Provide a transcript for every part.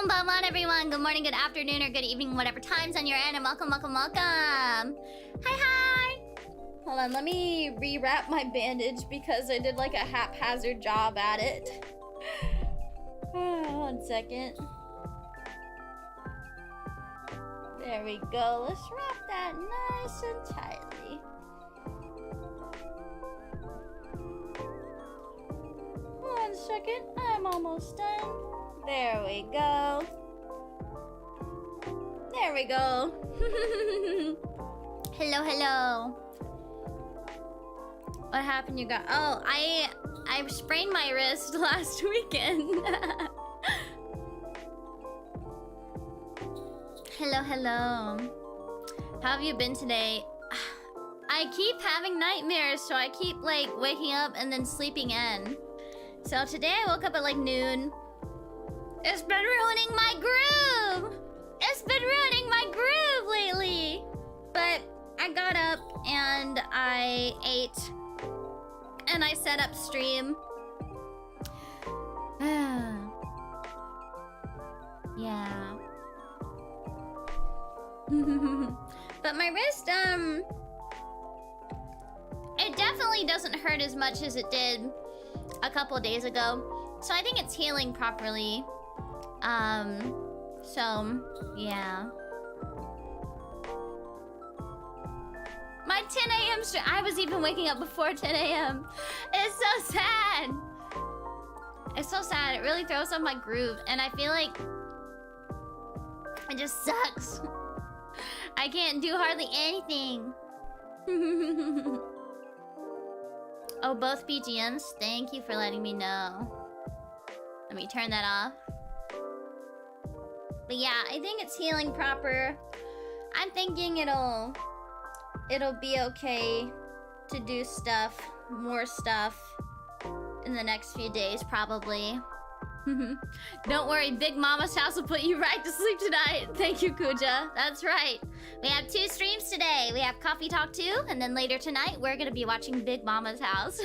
Konbanwan, everyone. Good morning, good afternoon, or good evening, whatever time zone you're in, and welcome, welcome, welcome. Hi. Hold on, let me rewrap my bandage because I did like a haphazard job at it. 1 second. There we go. Let's wrap that nice and tightly. One second, I'm almost done. There we go. There we go. Hello, hello. What happened? You got? Oh, I sprained my wrist last weekend. Hello, hello. How have you been today? I keep having nightmares, so I keep like waking up and then sleeping in. So today I woke up at like noon. It's been ruining my groove! It's been ruining my groove lately! But I got up and I ate and I set up stream. Yeah. But my wrist, it definitely doesn't hurt as much as it did a couple of days ago. So I think it's healing properly. So, yeah. My 10 a.m. stream, I was even waking up before 10 a.m. It's so sad. It's so sad. It really throws off my groove. And I feel like it just sucks. I can't do hardly anything. Oh, both BGMs? Thank you for letting me know. Let me turn that off. But yeah, I think it's healing proper. I'm thinking it'll be okay to do stuff, more stuff in the next few days, probably. Don't worry, Big Mama's house will put you right to sleep tonight. Thank you, Kuja. That's right. We have 2 streams today. We have Coffee Talk 2, and then later tonight, we're gonna be watching Big Mama's house.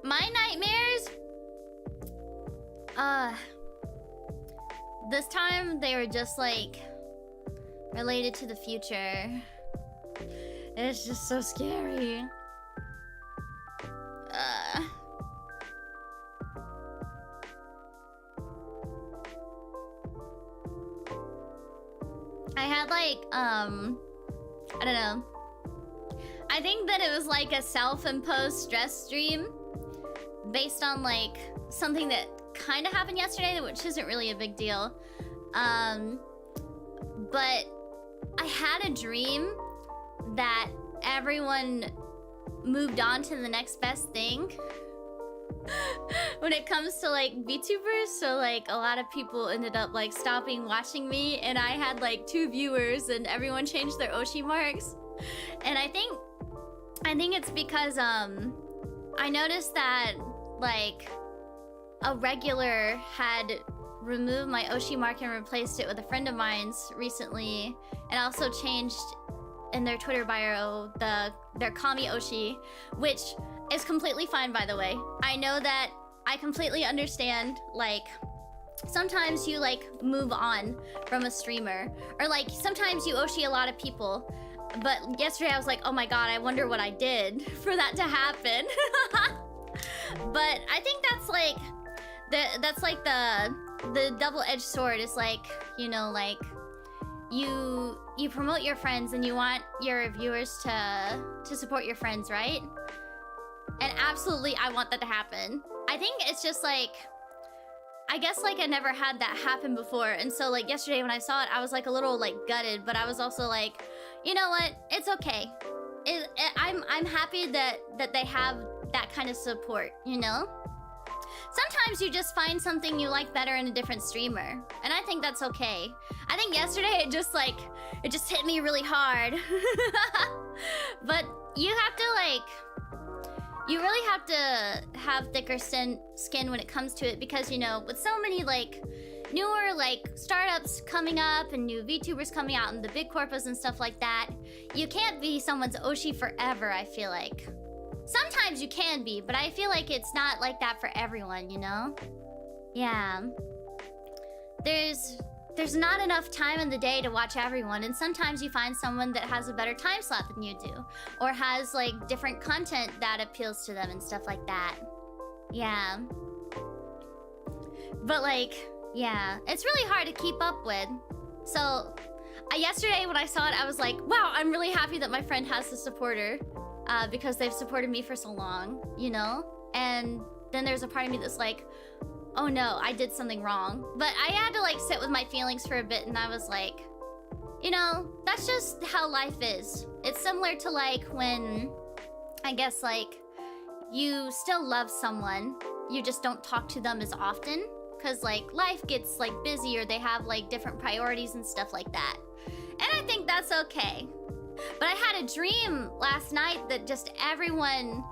My nightmares? This time, they were just, like, related to the future. It's just so scary. I had like, I don't know. I think that it was like a self-imposed stress stream based on like something that kind of happened yesterday, which isn't really a big deal. But I had a dream that everyone moved on to the next best thing when it comes to like VTubers. So like a lot of people ended up like stopping watching me, and I had like 2 viewers, and everyone changed their Hozshi marks. And I think it's because I noticed that like a regular had removed my Hozshi mark and replaced it with a friend of mine's recently, and also changed in their Twitter bio their Kami Hozshi, which is completely fine, by the way. I know that I completely understand, like, sometimes you like move on from a streamer, or like sometimes you Hozshi a lot of people. But yesterday I was like, oh my god, I wonder what I did for that to happen. But I think that's like the double-edged sword. Is like, you know, like you promote your friends and you want your viewers to support your friends, right? And absolutely, I want that to happen. I think it's just like, I guess like I never had that happen before. And so like yesterday when I saw it, I was like a little like gutted, but I was also like, you know what? It's okay. I'm happy that they have that kind of support, you know? Sometimes you just find something you like better in a different streamer, and I think that's okay. I think yesterday it just hit me really hard. But you have to like, you really have to have thicker skin when it comes to it, because you know, with so many like newer like startups coming up and new VTubers coming out and the big corpos and stuff like that, you can't be someone's Hozshi forever, I feel like. Sometimes you can be, but I feel like it's not like that for everyone, you know? Yeah. There's not enough time in the day to watch everyone, and sometimes you find someone that has a better time slot than you do, or has like different content that appeals to them and stuff like that. Yeah. But like, yeah, it's really hard to keep up with. So, yesterday when I saw it, I was like, wow, I'm really happy that my friend has a supporter, because they've supported me for so long, you know? And then there's a part of me that's like, oh no, I did something wrong. But I had to like sit with my feelings for a bit, and I was like, you know, that's just how life is. It's similar to like when, I guess like, you still love someone, you just don't talk to them as often, because like life gets like busy, or they have like different priorities and stuff like that. And I think that's okay. But I had a dream last night that just everyone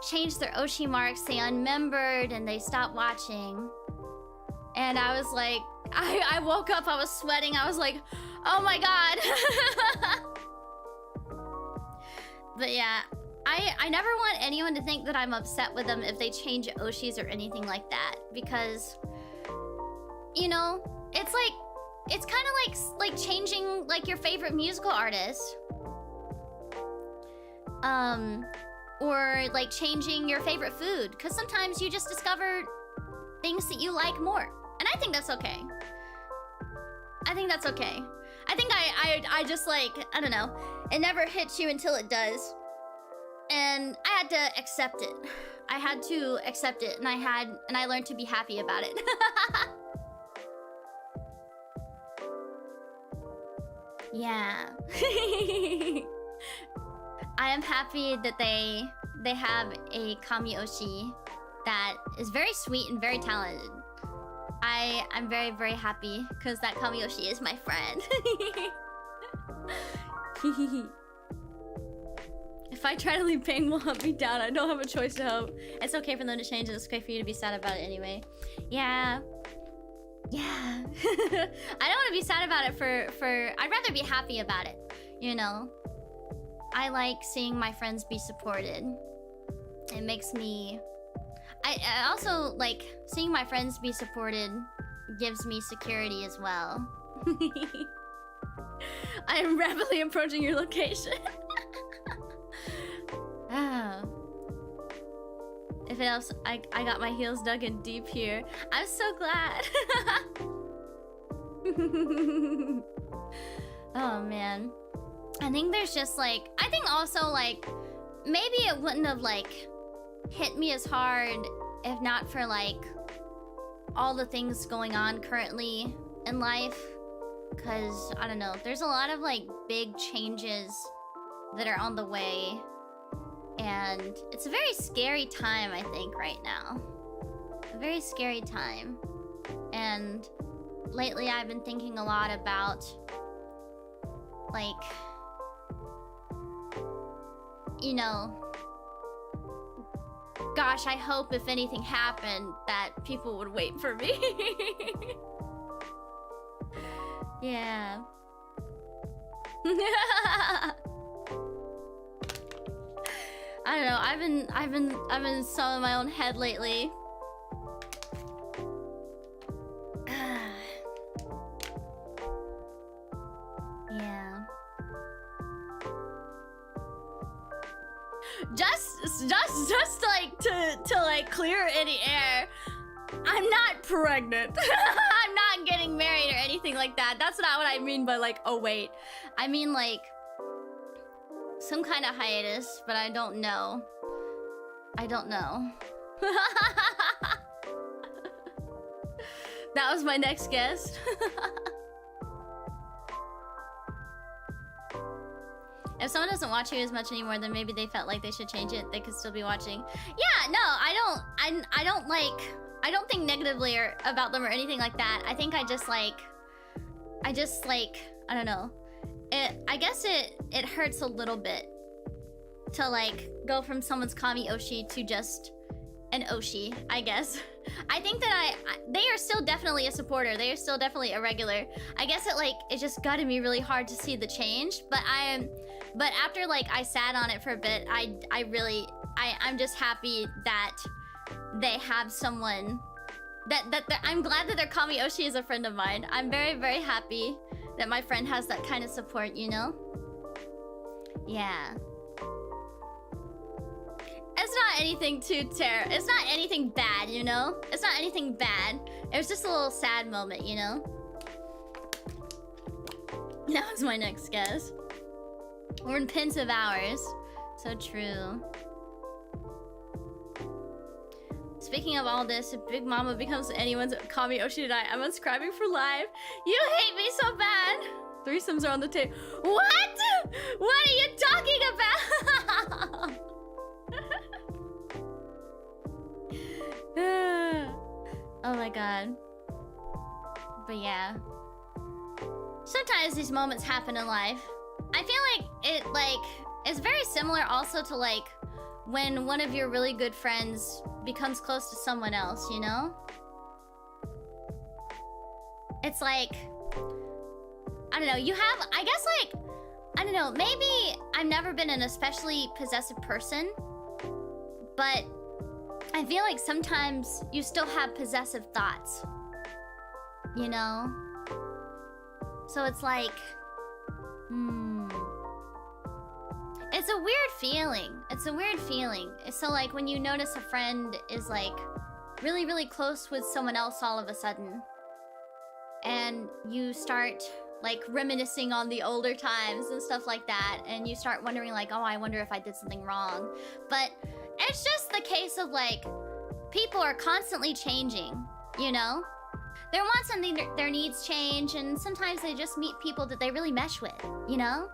changed their Oshi marks, they unmembered, and they stopped watching. And I was like, I woke up, I was sweating, I was like, oh my god. But yeah, I never want anyone to think that I'm upset with them if they change Oshis or anything like that, because, you know, it's like, it's kind of like changing like your favorite musical artist. Or like changing your favorite food, because sometimes you just discover things that you like more, and I think that's okay. I think that's okay. I think I just like, I don't know, it never hits you until it does, and I had to accept it. I had to accept it, and I learned to be happy about it. Yeah. I am happy that they have a Kami Oshi that is very sweet and very talented. I'm very, very happy because that Kami Oshi is my friend. If I try to leave pain will hunt me down, I don't have a choice to hope. It's okay for them to change, and it's okay for you to be sad about it anyway. Yeah. Yeah. I don't want to be sad about it for I'd rather be happy about it, you know? I like seeing my friends be supported. It makes me... I also like seeing my friends be supported gives me security as well. I am rapidly approaching your location. Oh. If it helps, I got my heels dug in deep here. I'm so glad. Oh man. I think there's just like, I think also like, maybe it wouldn't have like hit me as hard if not for like all the things going on currently in life. Cause I don't know, there's a lot of like big changes that are on the way. And it's a very scary time, I think, right now. A very scary time. And lately I've been thinking a lot about like, you know, gosh, I hope if anything happened that people would wait for me. Yeah. I don't know. I've been so in my own head lately. Yeah. Just like to like clear any air. I'm not pregnant. I'm not getting married or anything like that. That's not what I mean by like, oh wait. I mean like some kind of hiatus, but I don't know. I don't know. That was my next guest. If someone doesn't watch you as much anymore, then maybe they felt like they should change it. They could still be watching. Yeah, no, I don't think negatively or about them or anything like that. I think I just like, I don't know. I guess it hurts a little bit to like go from someone's Kami Oshi to just an Oshi, I guess. I think that they are still definitely a supporter. They are still definitely a regular. I guess it just gutted me really hard to see the change, but after like I sat on it for a bit, I I'm just happy that they have someone that I'm glad that their Kamiyoshi is a friend of mine. I'm very, very happy that my friend has that kind of support, you know? Yeah. It's not anything too terrible. It's not anything bad, you know? It's not anything bad. It was just a little sad moment, you know? That was my next guess. We're in pensive hours. So true. Speaking of all this, if Big Mama becomes anyone's Kamiyoshi tonight, I'm unscribing for live. You hate me so bad. Threesomes are on the table. What? What are you talking about? Oh my god. But yeah. Sometimes these moments happen in life. I feel like it's very similar also to like when one of your really good friends becomes close to someone else, you know? It's like, I don't know, you have, I guess like, I don't know, maybe I've never been an especially possessive person, but I feel like sometimes you still have possessive thoughts, you know? So it's like, it's a weird feeling. It's a weird feeling. So like when you notice a friend is like really, really close with someone else all of a sudden, and you start like reminiscing on the older times and stuff like that, and you start wondering like, oh, I wonder if I did something wrong. But it's just the case of like, people are constantly changing, you know? Their wants and their needs change, and sometimes they just meet people that they really mesh with, you know?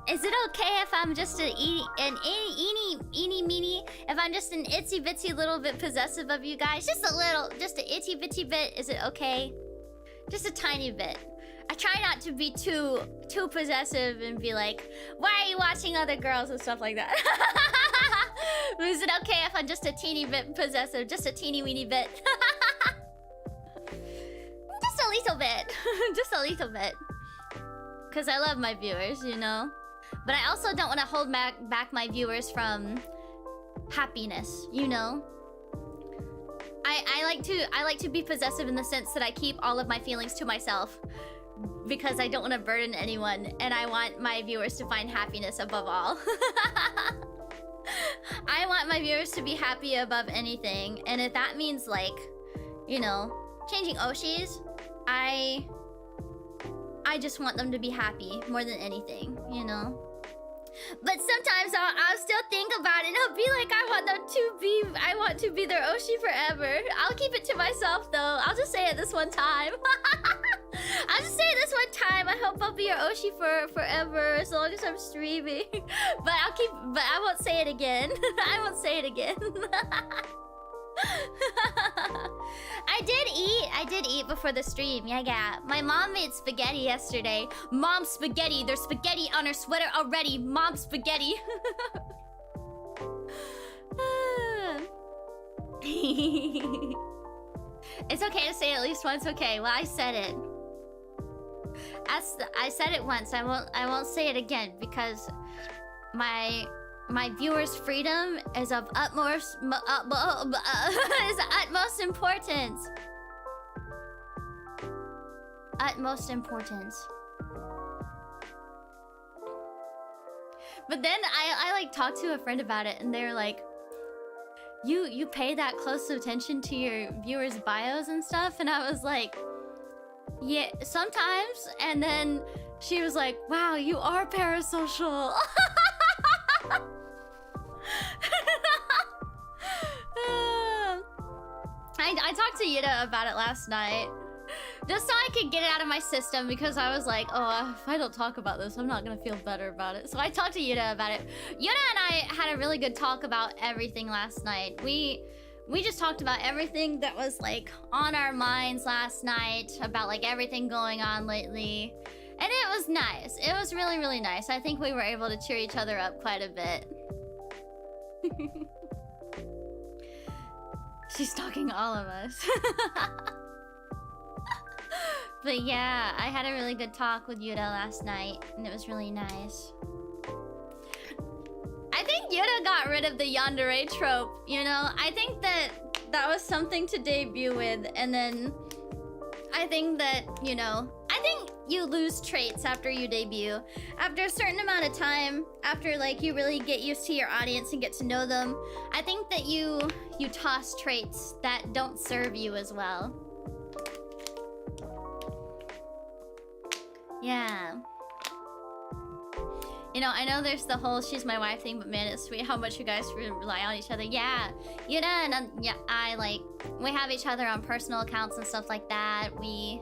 Is it okay if I'm just an eeny meeny? If I'm just an itsy bitsy little bit possessive of you guys? Just a little, just an itty bitty bit, is it okay? Just a tiny bit. I try not to be too possessive and be like, why are you watching other girls and stuff like that? Is it okay if I'm just a teeny bit possessive? Just a teeny weeny bit? Just a little bit. Just a little bit. Because I love my viewers, you know? But I also don't want to hold back my viewers from happiness, you know? I like to be possessive in the sense that I keep all of my feelings to myself, because I don't want to burden anyone, and I want my viewers to find happiness above all. I want my viewers to be happy above anything, and if that means like, you know, changing Oshis, I just want them to be happy more than anything, you know? But sometimes I'll still think about it and I'll be like, I want to be their Oshi forever. I'll keep it to myself though. I'll just say it this one time. I'll just say it this one time. I hope I'll be your Oshi for forever as long as I'm streaming. But I won't say it again. I won't say it again. I did eat before the stream. Yeah. My mom made spaghetti yesterday. Mom's spaghetti. There's spaghetti on her sweater already. Mom's spaghetti. It's okay to say it at least once. Okay, well, I said it. I said it once. I won't say it again because my viewers' freedom is of utmost importance. Utmost importance. But then I like talked to a friend about it, and they're like, "You pay that close attention to your viewers' bios and stuff?" And I was like, "Yeah, sometimes." And then she was like, "Wow, you are parasocial." I talked to Yida about it last night, just so I could get it out of my system, because I was like, oh, if I don't talk about this, I'm not gonna feel better about it. So I talked to Yida about it. Yida and I had a really good talk about everything last night. We just talked about everything that was like on our minds last night, about like everything going on lately. And it was nice. It was really, really nice. I think we were able to cheer each other up quite a bit. She's stalking all of us. But yeah, I had a really good talk with Yuta last night, and it was really nice. I think Yuta got rid of the yandere trope, you know? I think that was something to debut with, and then I think that, you know, I think you lose traits after you debut. After a certain amount of time, after like you really get used to your audience and get to know them, I think that you toss traits that don't serve you as well. Yeah. You know, I know there's the whole she's my wife thing, but man, it's sweet how much you guys rely on each other. Yeah, you know, and yeah, we have each other on personal accounts and stuff like that. We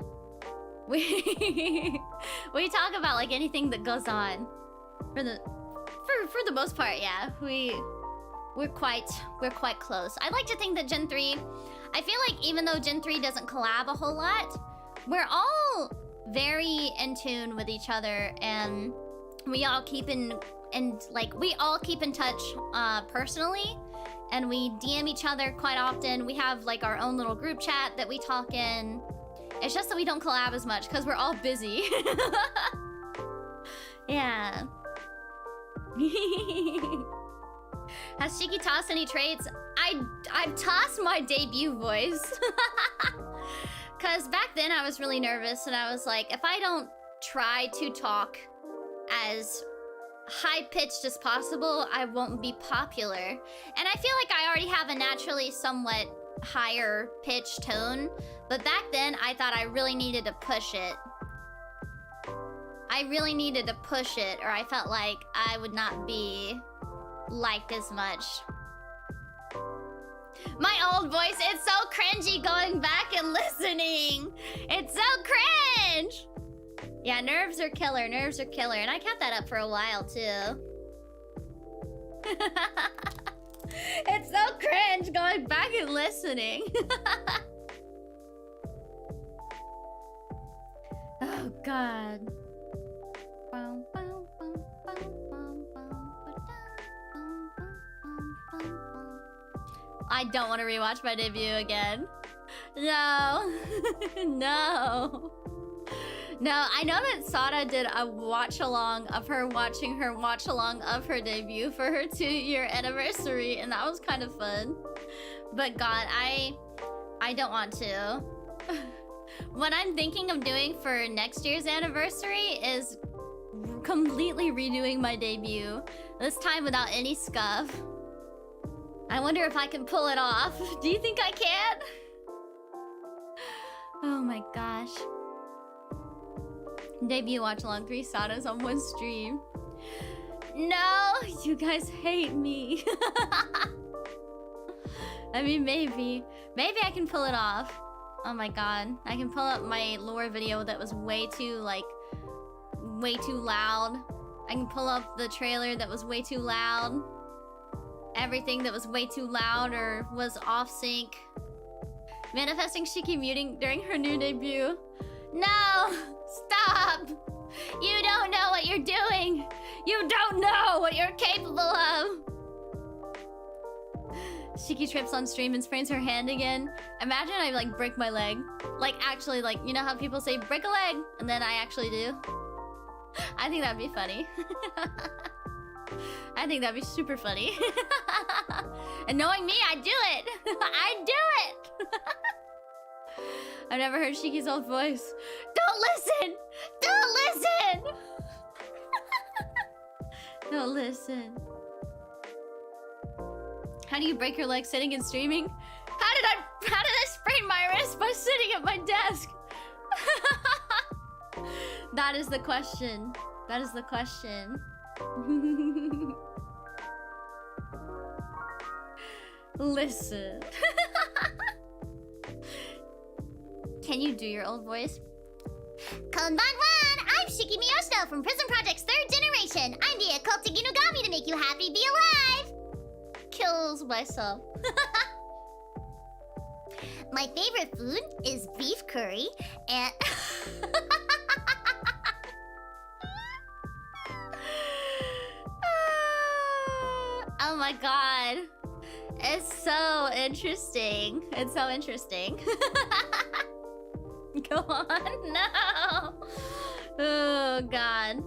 talk about like anything that goes on. For the most part, yeah. We're quite close. I like to think that Gen 3, I feel like even though Gen 3 doesn't collab a whole lot, we're all very in tune with each other, and we all keep in touch personally, and we DM each other quite often. We have like our own little group chat that we talk in. It's just that we don't collab as much because we're all busy. Yeah. Has Shiki tossed any traits? I've tossed my debut voice. Cause back then I was really nervous and I was like, if I don't try to talk as high-pitched as possible, I won't be popular. And I feel like I already have a naturally somewhat higher pitched tone, but back then I thought I really needed to push it. I really needed to push it, or I felt like I would not be liked as much. My old voice, it's so cringy going back and listening. It's so cringe. Yeah, nerves are killer, nerves are killer. And I kept that up for a while, too. It's so cringe going back and listening. Oh, God. I don't want to rewatch my debut again. No. No. No, I know that Sada did a watch-along of her watching her watch-along of her debut for her 2-year anniversary, and that was kind of fun. But God, I don't want to. What I'm thinking of doing for next year's anniversary is completely redoing my debut. This time without any scuff. I wonder if I can pull it off. Do you think I can? Oh my gosh. Debut watch along 3 Sadas on 1 stream. No, you guys hate me. I mean, maybe I can pull it off. Oh my god, I can pull up my lore video that was way too loud. I can pull up the trailer that was way too loud. Everything that was way too loud or was off sync. Manifesting Shiki muting during her new debut. No! Stop! You don't know what you're doing! You don't know what you're capable of! Shiki trips on stream and sprains her hand again. Imagine I like break my leg. Like actually, like, you know how people say break a leg? And then I actually do. I think that'd be funny. I think that'd be super funny. And knowing me, I'd do it! I'd do it! I've never heard Shiki's old voice. Don't listen! Don't listen! Don't listen. How do you break your leg sitting and streaming? How did I sprain my wrist by sitting at my desk? That is the question. That is the question. Listen. Can you do your old voice? Konbanwan! I'm Shiki Miyoshino from PRISM Project's 3rd generation. I'm the occultic Inugami to make you happy be alive! Kills myself. My favorite food is beef curry and... Oh my god. It's so interesting. It's so interesting. Go on. No. Oh God.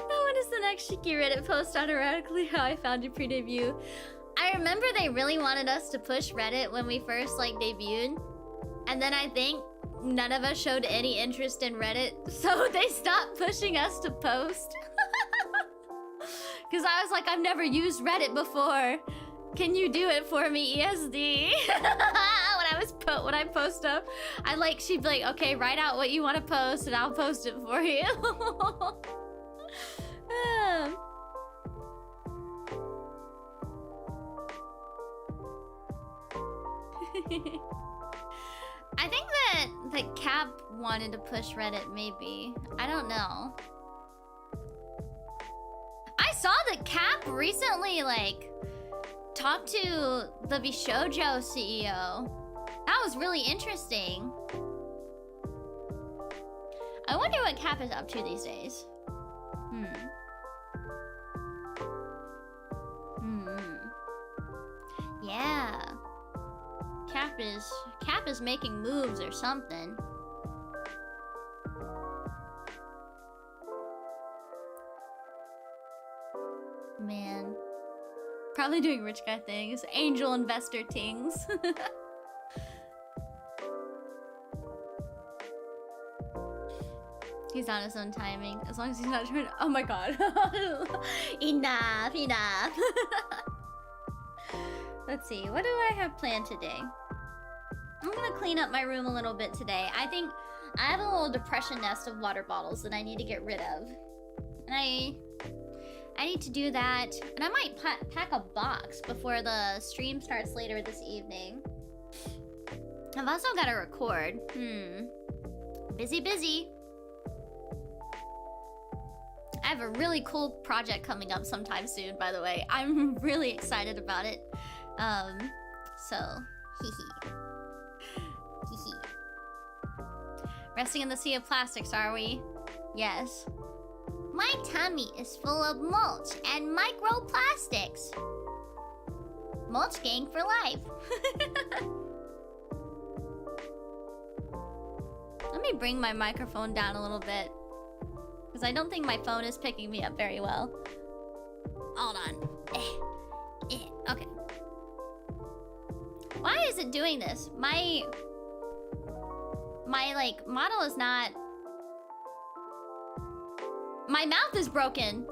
When is the next Shiki Reddit post on erratically how I found you pre-debut? I remember they really wanted us to push Reddit when we first like debuted, and then I think none of us showed any interest in Reddit, so they stopped pushing us to post. Because I was like, I've never used Reddit before. Can you do it for me, ESD? When I post up, she'd be like, okay, write out what you want to post and I'll post it for you. I think that the Cap wanted to push Reddit, maybe. I don't know. I saw that Cap recently, like, talked to the Bishoujo CEO. That was really interesting. I wonder what Cap is up to these days. Yeah. Cap is making moves or something. Man. Probably doing rich guy things. Angel investor things. He's on his own timing. As long as he's not trying to... Oh my god. Enough. Let's see. What do I have planned today? I'm gonna clean up my room a little bit today. I think I have a little depression nest of water bottles that I need to get rid of. And I need to do that. And I might pack a box before the stream starts later this evening. I've also got to record. Busy. I have a really cool project coming up sometime soon, by the way. I'm really excited about it. So, hee. Resting in the sea of plastics, are we? Yes. My tummy is full of mulch and microplastics. Mulch gang for life. Let me bring my microphone down a little bit, because I don't think my phone is picking me up very well. Hold on. Okay. Why is it doing this? My like model is not... My mouth is broken.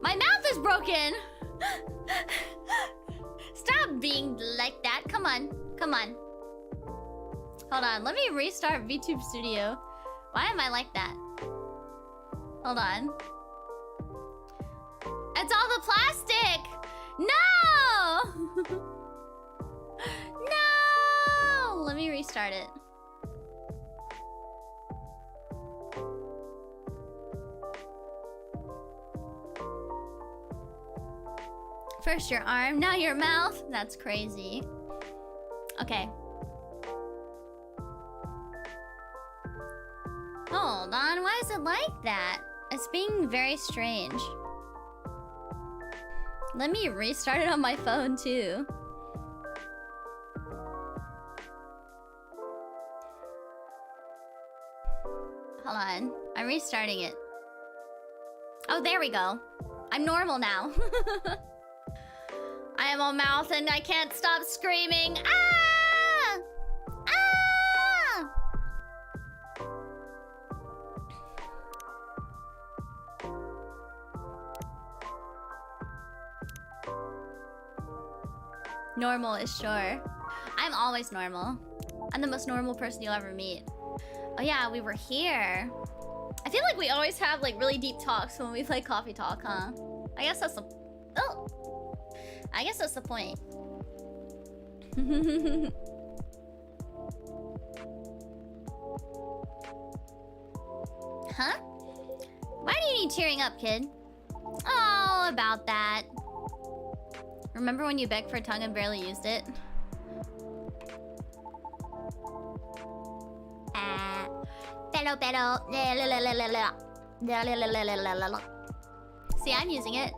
My mouth is broken. Stop being like that. Come on. Hold on. Let me restart VTube Studio. Why am I like that? Hold on. It's all the plastic. No. No. Let me restart it. First your arm, now your mouth. That's crazy. Okay. Hold on, why is it like that? It's being very strange. Let me restart it on my phone too. Hold on, I'm restarting it. Oh, there we go. I'm normal now. I am all mouth and I can't stop screaming. Ah! Ah! Normal is sure. I'm always normal. I'm the most normal person you'll ever meet. Oh yeah, we were here. I feel like we always have like really deep talks when we play Coffee Talk, huh? I guess that's the... Oh! I guess that's the point. Huh? Why do you need cheering up, kid? Oh, about that. Remember when you begged for a tongue and barely used it? See, I'm using it.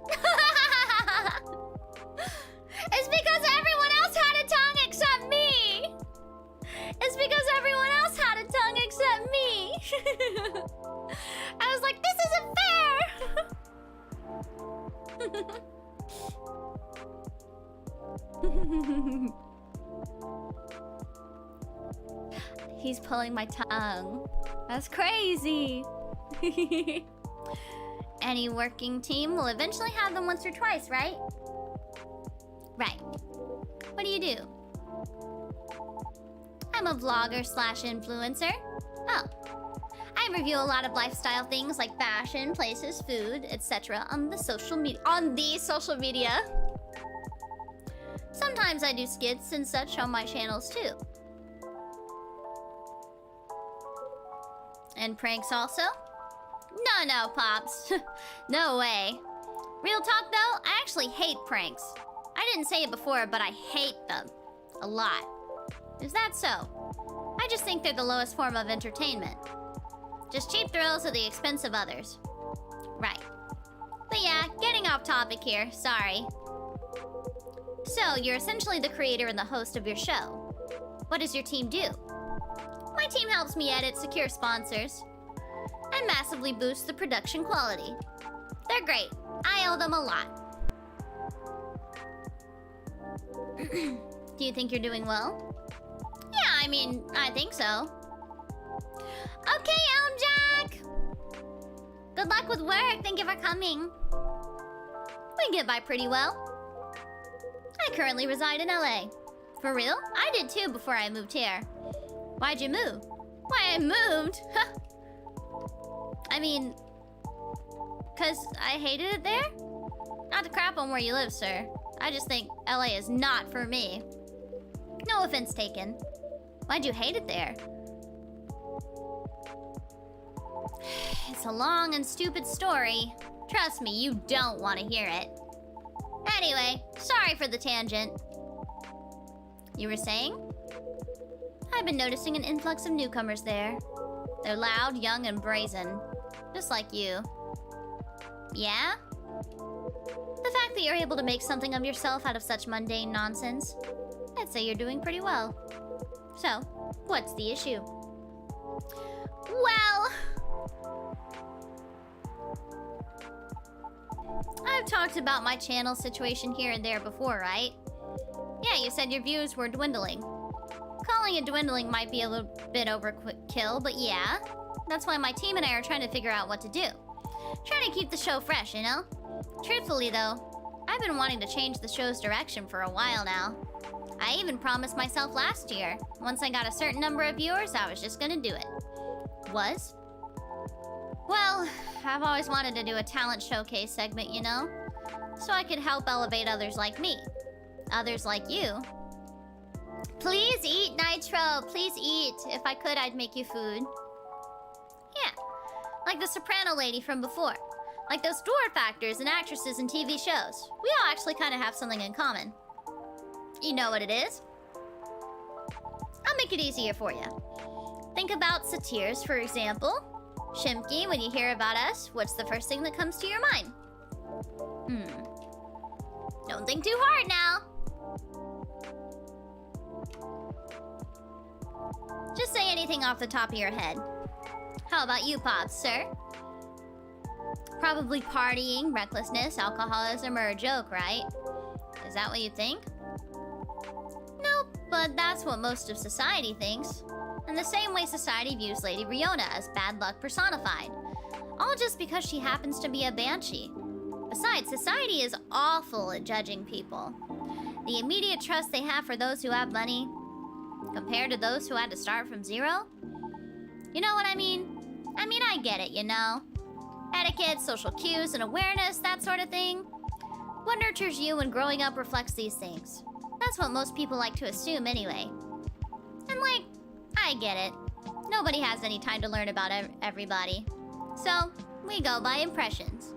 It's because everyone else had a tongue except He's pulling my tongue. That's crazy. Any working team will eventually have them once or twice, right? Right. What do you do? I'm a vlogger slash influencer. Oh. I review a lot of lifestyle things like fashion, places, food, etc. on the social media. Sometimes I do skits and such on my channels too. And pranks also? No, Pops. No way. Real talk though, I actually hate pranks. I didn't say it before, but I hate them. A lot. Is that so? I just think they're the lowest form of entertainment. Just cheap thrills at the expense of others. Right. But yeah, getting off topic here, sorry. So, you're essentially the creator and the host of your show. What does your team do? My team helps me edit, secure sponsors, and massively boost the production quality. They're great. I owe them a lot. Do you think you're doing well? Yeah, I mean, I think so. Okay, Elm Jack! Good luck with work. Thank you for coming. We get by pretty well. I currently reside in LA. For real? I did too before I moved here. Why'd you move? Why I moved? I mean, 'cause I hated it there? Not to crap on where you live, sir. I just think LA is not for me. No offense taken. Why'd you hate it there? It's a long and stupid story. Trust me, you don't want to hear it. Anyway, sorry for the tangent. You were saying? I've been noticing an influx of newcomers there. They're loud, young, and brazen. Just like you. Yeah? The fact that you're able to make something of yourself out of such mundane nonsense, I'd say you're doing pretty well. So, what's the issue? Well... I've talked about my channel situation here and there before, right? Yeah, you said your views were dwindling. Calling it dwindling might be a little bit overkill, but yeah. That's why my team and I are trying to figure out what to do. Trying to keep the show fresh, you know? Truthfully though, I've been wanting to change the show's direction for a while now. I even promised myself last year, once I got a certain number of viewers, I was just gonna do it. Was? Well, I've always wanted to do a talent showcase segment, you know? So I could help elevate others like me. Others like you. Please eat, Nitro. Please eat. If I could, I'd make you food. Yeah. Like the soprano lady from before. Like those dwarf actors and actresses in TV shows. We all actually kind of have something in common. You know what it is? I'll make it easier for you. Think about satyrs, for example. Shimki, when you hear about us, what's the first thing that comes to your mind? Don't think too hard now. Just say anything off the top of your head. How about you, Pops, sir? Probably partying, recklessness, alcoholism, or a joke, right? Is that what you think? Nope, but that's what most of society thinks. And the same way society views Lady Riona as bad luck personified. All just because she happens to be a banshee. Besides, society is awful at judging people. The immediate trust they have for those who have money, compared to those who had to start from zero? You know what I mean? I get it, you know? Etiquette, social cues, and awareness, that sort of thing. What nurtures you when growing up reflects these things. That's what most people like to assume anyway. And like, I get it. Nobody has any time to learn about everybody. So, we go by impressions.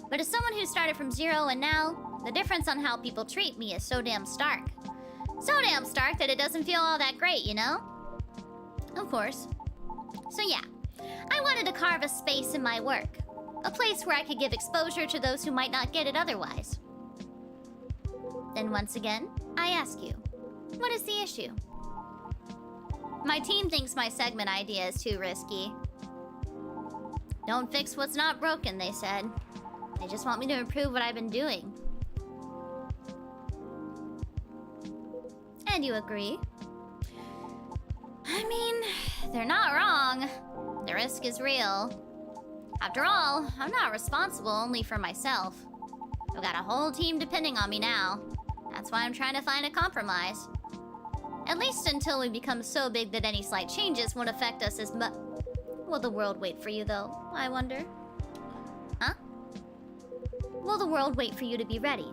But as someone who started from zero and now, the difference on how people treat me is so damn stark. So damn stark that it doesn't feel all that great, you know? Of course. So yeah, I wanted to carve a space in my work. A place where I could give exposure to those who might not get it otherwise. Then once again, I ask you, what is the issue? My team thinks my segment idea is too risky. Don't fix what's not broken, they said. They just want me to improve what I've been doing. And you agree? I mean, they're not wrong. The risk is real. After all, I'm not responsible only for myself. I've got a whole team depending on me now. That's why I'm trying to find a compromise. At least until we become so big that any slight changes won't affect us as much. Will the world wait for you, though, I wonder? Huh? Will the world wait for you to be ready?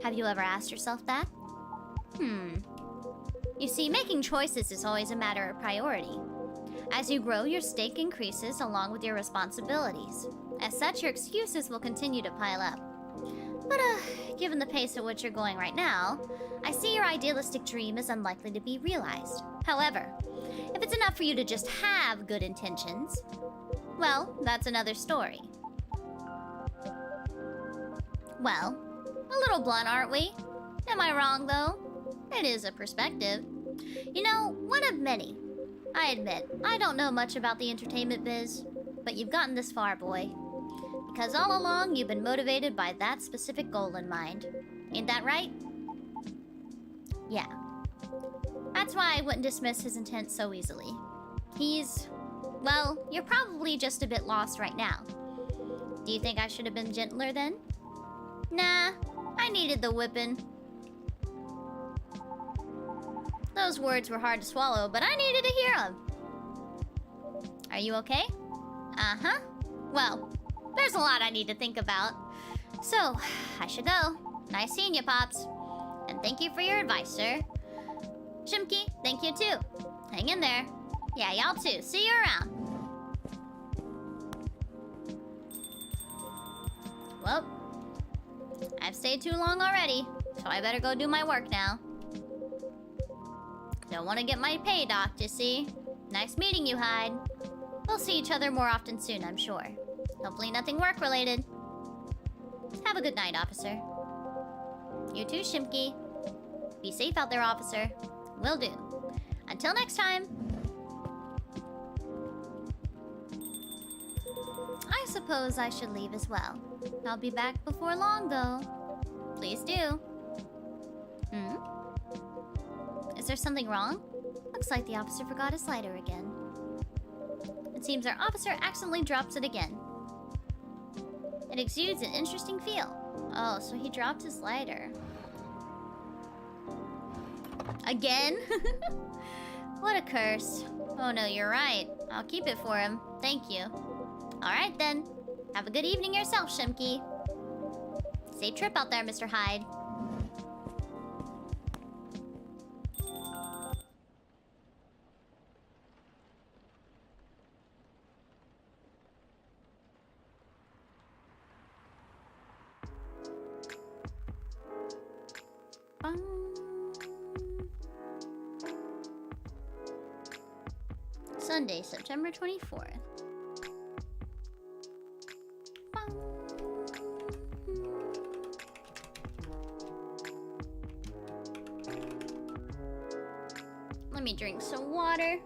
Have you ever asked yourself that? You see, making choices is always a matter of priority. As you grow, your stake increases along with your responsibilities. As such, your excuses will continue to pile up. But, given the pace at which you're going right now, I see your idealistic dream is unlikely to be realized. However, if it's enough for you to just have good intentions, well, that's another story. Well, a little blunt, aren't we? Am I wrong, though? It is a perspective. You know, one of many. I admit, I don't know much about the entertainment biz, but you've gotten this far, boy. Because all along, you've been motivated by that specific goal in mind. Ain't that right? Yeah. That's why I wouldn't dismiss his intent so easily. He's... well, you're probably just a bit lost right now. Do you think I should have been gentler then? Nah, I needed the whipping. Those words were hard to swallow, but I needed to hear them. Are you okay? Uh-huh. Well, there's a lot I need to think about. So, I should go. Nice seeing you, Pops. And thank you for your advice, sir. Shimki, thank you too. Hang in there. Yeah, y'all too. See you around. Well, I've stayed too long already, so I better go do my work now. Don't want to get my pay docked, you see. Nice meeting you, Hyde. We'll see each other more often soon, I'm sure. Hopefully nothing work-related. Have a good night, officer. You too, Shimki. Be safe out there, officer. Will do. Until next time. I suppose I should leave as well. I'll be back before long, though. Please do. Is there something wrong? Looks like the officer forgot his lighter again. It seems our officer accidentally drops it again. It exudes an interesting feel. Oh, so he dropped his lighter. Again? What a curse. Oh no, you're right. I'll keep it for him. Thank you. Alright then. Have a good evening yourself, Shimki. Safe trip out there, Mr. Hyde. Sunday, September 24th. Let me drink some water.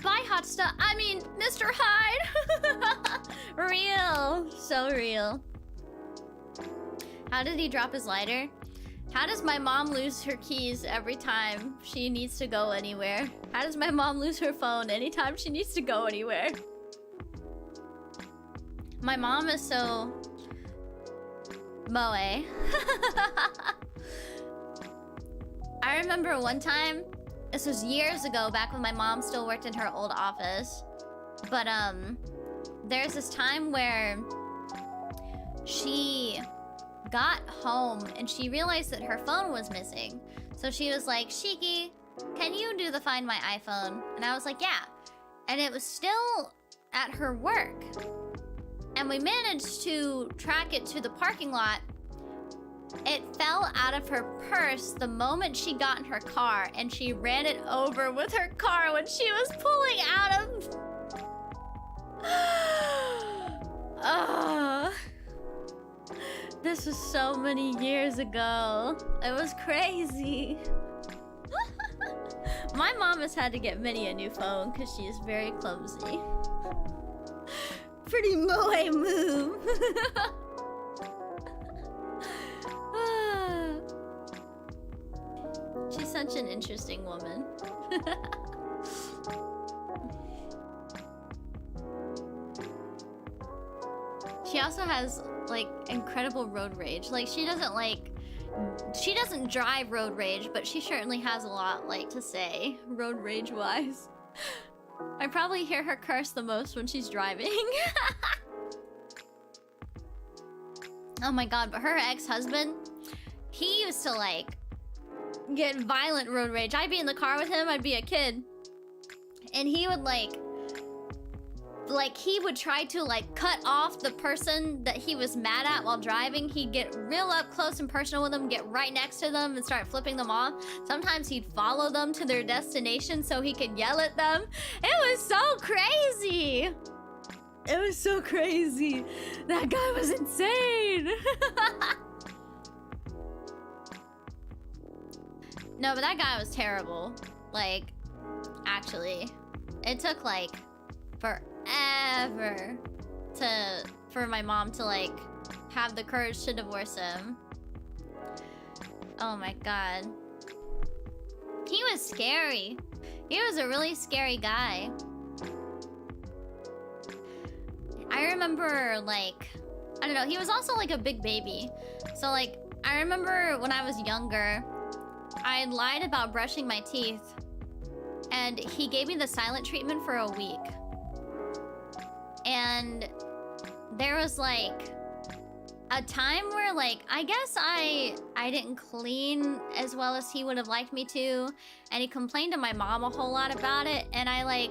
Bye, hot stuff. I mean, Mr. Hyde. Real. So real. How did he drop his lighter? How does my mom lose her keys every time she needs to go anywhere? How does my mom lose her phone anytime she needs to go anywhere? My mom is so... moe. I remember one time, this was years ago, back when my mom still worked in her old office. But, there's this time where she got home and she realized that her phone was missing. So she was like, Shiki, can you do the Find My iPhone? And I was like, yeah. And it was still at her work. And we managed to track it to the parking lot. It fell out of her purse the moment she got in her car, and she ran it over with her car when she was pulling out of... This was so many years ago. It was crazy. My mom has had to get Minnie a new phone because she is very clumsy. Pretty moe move. She's such an interesting woman. She also has like incredible road rage. Like she doesn't drive road rage, but she certainly has a lot like to say road rage wise. I probably hear her curse the most when she's driving. Oh my god, but her ex-husband, he used to like get violent road rage. I'd be in the car with him, I'd be a kid, and he would like he would try to like cut off the person that he was mad at while driving. He'd get real up close and personal with them, get right next to them and start flipping them off. Sometimes he'd follow them to their destination so he could yell at them. It was so crazy. It was so crazy. That guy was insane. No, but that guy was terrible. Like, actually, it took like forever for my mom to like have the courage to divorce him. Oh my god. He was scary. He was a really scary guy. I remember like, I don't know, he was also like a big baby. So like, I remember when I was younger, I lied about brushing my teeth and he gave me the silent treatment for a week. And there was like a time where like, I guess I didn't clean as well as he would have liked me to. And he complained to my mom a whole lot about it. And I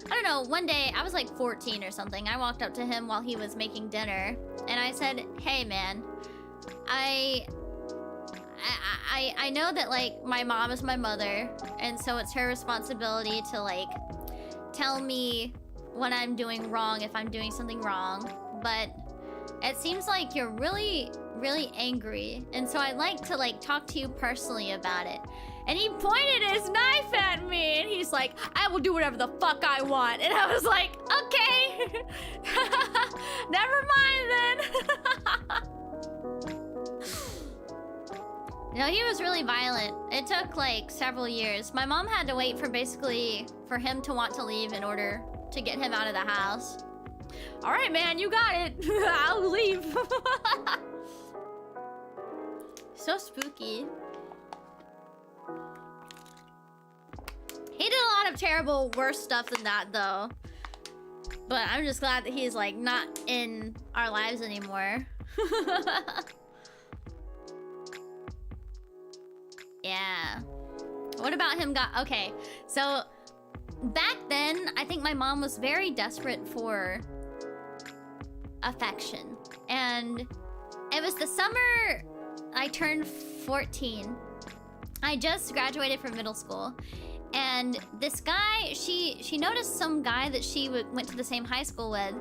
don't know, one day, I was like 14 or something. I walked up to him while he was making dinner. And I said, hey man, I know that like my mom is my mother. And so it's her responsibility to like tell me when I'm doing wrong, if I'm doing something wrong. But it seems like you're really, really angry. And so I'd like to like talk to you personally about it. And he pointed his knife at me and he's like, I will do whatever the fuck I want. And I was like, okay. Never mind then. No, he was really violent. It took like several years. My mom had to wait for basically for him to want to leave in order to get him out of the house. All right, man, you got it. I'll leave. So spooky. He did a lot of terrible, worse stuff than that, though. But I'm just glad that he's, like, not in our lives anymore. Yeah. What about him okay, so back then, I think my mom was very desperate for affection. And it was the summer I turned 14. I just graduated from middle school. And this guy, she noticed some guy that she went to the same high school with.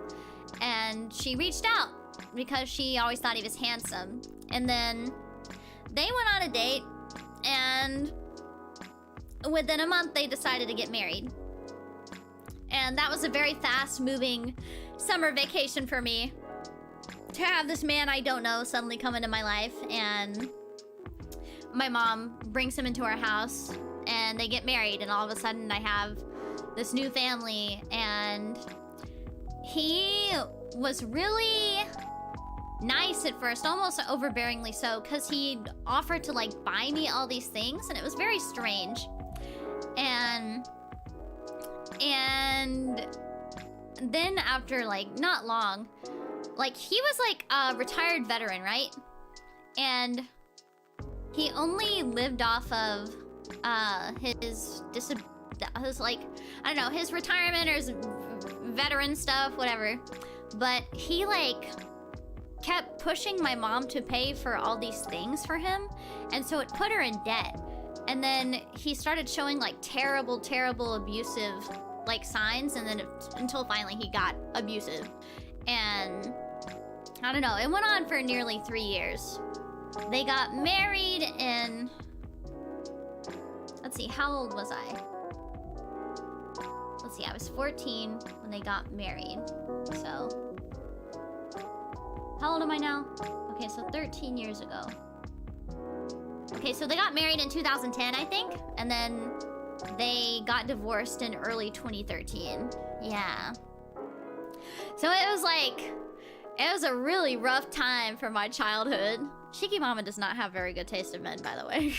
And she reached out because she always thought he was handsome. And then they went on a date. And within a month, they decided to get married. And that was a very fast-moving summer vacation for me. To have this man I don't know suddenly come into my life. And my mom brings him into our house. And they get married. And all of a sudden, I have this new family. And he was really nice at first. Almost overbearingly so. Because he offered to, like, buy me all these things. And it was very strange. And then after, like, not long, like, he was, like, a retired veteran, right? And he only lived off of, his, like, I don't know, his retirement or his veteran stuff, whatever. But he, like, kept pushing my mom to pay for all these things for him. And so it put her in debt. And then he started showing, like, terrible, terrible abusive, like, signs. And then until finally he got abusive. And I don't know, it went on for nearly 3 years. They got married in, let's see, how old was I? let's see, I was 14 when they got married. So, how old am I now? Okay, so 13 years ago. Okay, so they got married in 2010, I think. And then they got divorced in early 2013. Yeah. So it was like, it was a really rough time for my childhood. Shiki Mama does not have very good taste in men, by the way.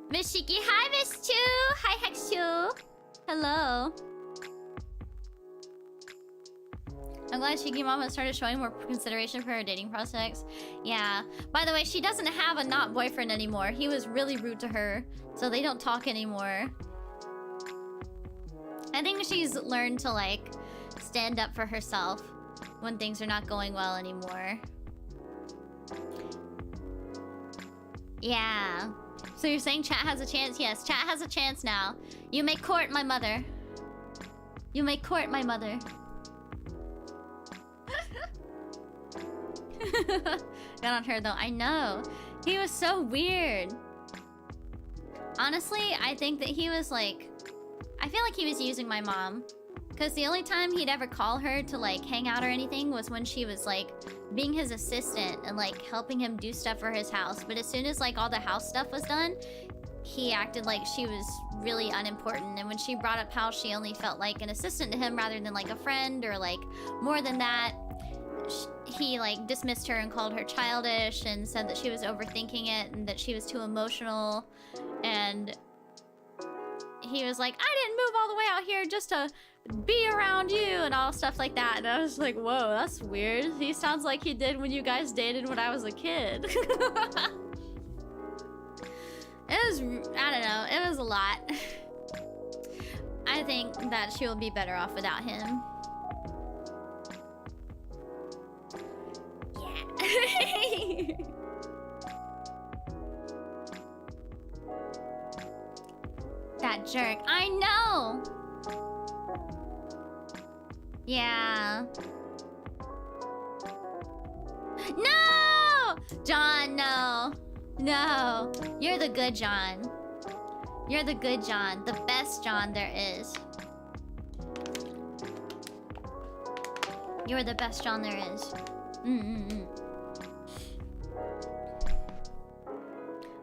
Miss Shiki, hi Miss Chu! Hi Hex Chu! Hello. I'm glad Shiki Mama started showing more consideration for her dating prospects. Yeah. By the way, she doesn't have a not boyfriend anymore. He was really rude to her, so they don't talk anymore. I think she's learned to, like, stand up for herself when things are not going well anymore. Yeah. So you're saying chat has a chance? Yes, chat has a chance now. You may court my mother. You may court my mother. Got on her though. I know. He was so weird. Honestly, I think that he was like... I feel like he was using my mom. Because the only time he'd ever call her to like hang out or anything was when she was like being his assistant and like helping him do stuff for his house. But as soon as like all the house stuff was done, he acted like she was really unimportant. And when she brought up how she only felt like an assistant to him rather than like a friend or like more than that, he like dismissed her and called her childish and said that she was overthinking it and that she was too emotional. And he was like, I didn't move all the way out here just to be around you and all stuff like that. And I was like, whoa, that's weird. He sounds like he did when you guys dated when I was a kid. It was, I don't know, it was a lot. I think that she will be better off without him. Yeah. That jerk. I know! Yeah. No! John, no. No. You're the good John. You're the good John. The best John there is. You're the best John there is.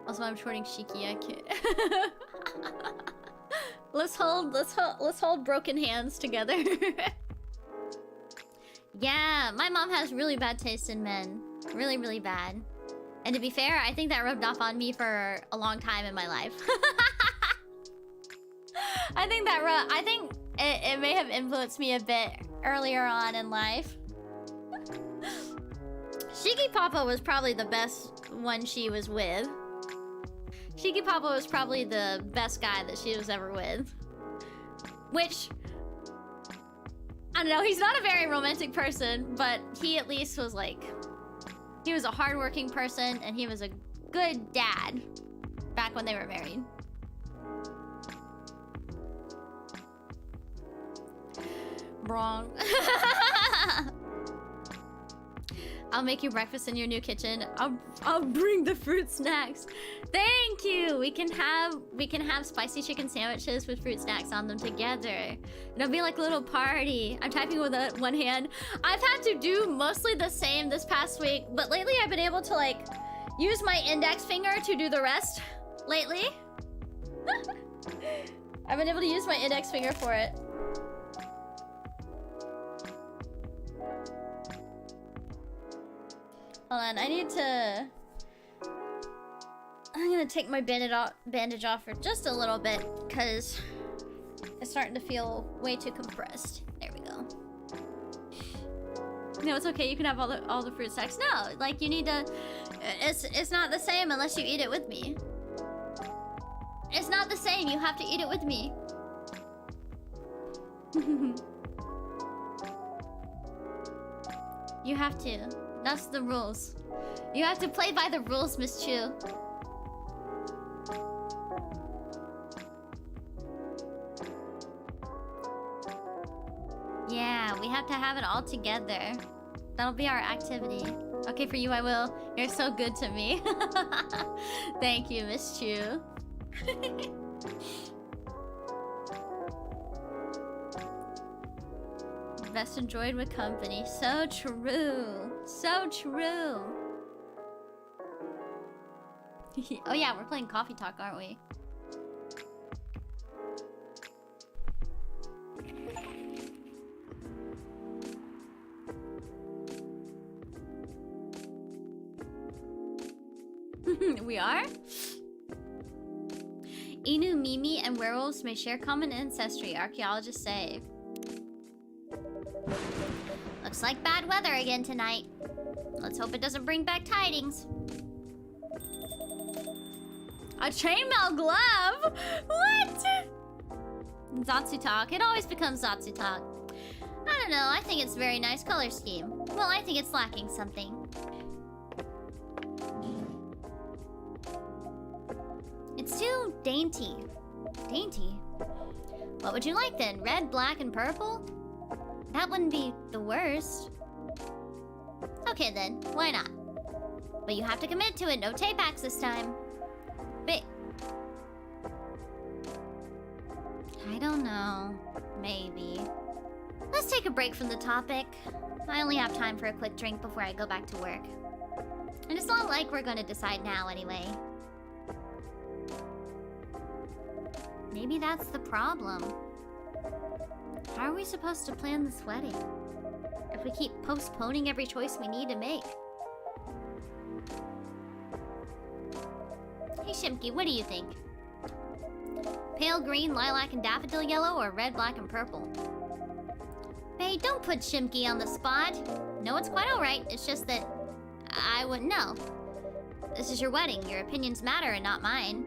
Also, I'm shorting Shiki. I can't. Let's hold broken hands together. Yeah, my mom has really bad taste in men. Really, really bad. And to be fair, I think that rubbed off on me for a long time in my life. I think it may have influenced me a bit earlier on in life. Shiki Papa was probably the best one she was with. Shiki Papa was probably the best guy that she was ever with. Which, I don't know, he's not a very romantic person, but he at least was like... He was a hardworking person, and he was a good dad back when they were married. Wrong. I'll make you breakfast in your new kitchen. I'll bring the fruit snacks. Thank you. We can have spicy chicken sandwiches with fruit snacks on them together. It'll be like a little party. I'm typing with one hand. I've had to do mostly the same this past week, but lately I've been able to like use my index finger to do the rest. Lately, I've been able to use my index finger for it. Hold on, I'm gonna take my bandage off for just a little bit, because it's starting to feel way too compressed. There we go. No, it's okay, you can have all the fruit snacks. No, like you need to, it's not the same unless you eat it with me. It's not the same, you have to eat it with me. You have to. That's the rules. You have to play by the rules, Miss Chu. Yeah, we have to have it all together. That'll be our activity. Okay, for you I will. You're so good to me. Thank you, Miss Chu. Best enjoyed with company. So true. So true. Oh yeah, we're playing Coffee Talk, aren't we? We are? Inu, Mimi, and werewolves may share common ancestry, archaeologists say. Looks like bad weather again tonight. Let's hope it doesn't bring back tidings. A chainmail glove? What? Zatsu talk. It always becomes Zatsu talk. I don't know. I think it's a very nice color scheme. Well, I think it's lacking something. It's too dainty. Dainty? What would you like then? Red, black, and purple? That wouldn't be the worst. Okay then, why not? But you have to commit to it. No tape backs this time. But I don't know. Maybe. Let's take a break from the topic. I only have time for a quick drink before I go back to work. And it's not like we're gonna decide now anyway. Maybe that's the problem. How are we supposed to plan this wedding if we keep postponing every choice we need to make? Hey Shimki, what do you think? Pale green, lilac, and daffodil yellow, or red, black, and purple? Hey, don't put Shimki on the spot. No, it's quite alright. It's just that I wouldn't know. This is your wedding. Your opinions matter and not mine.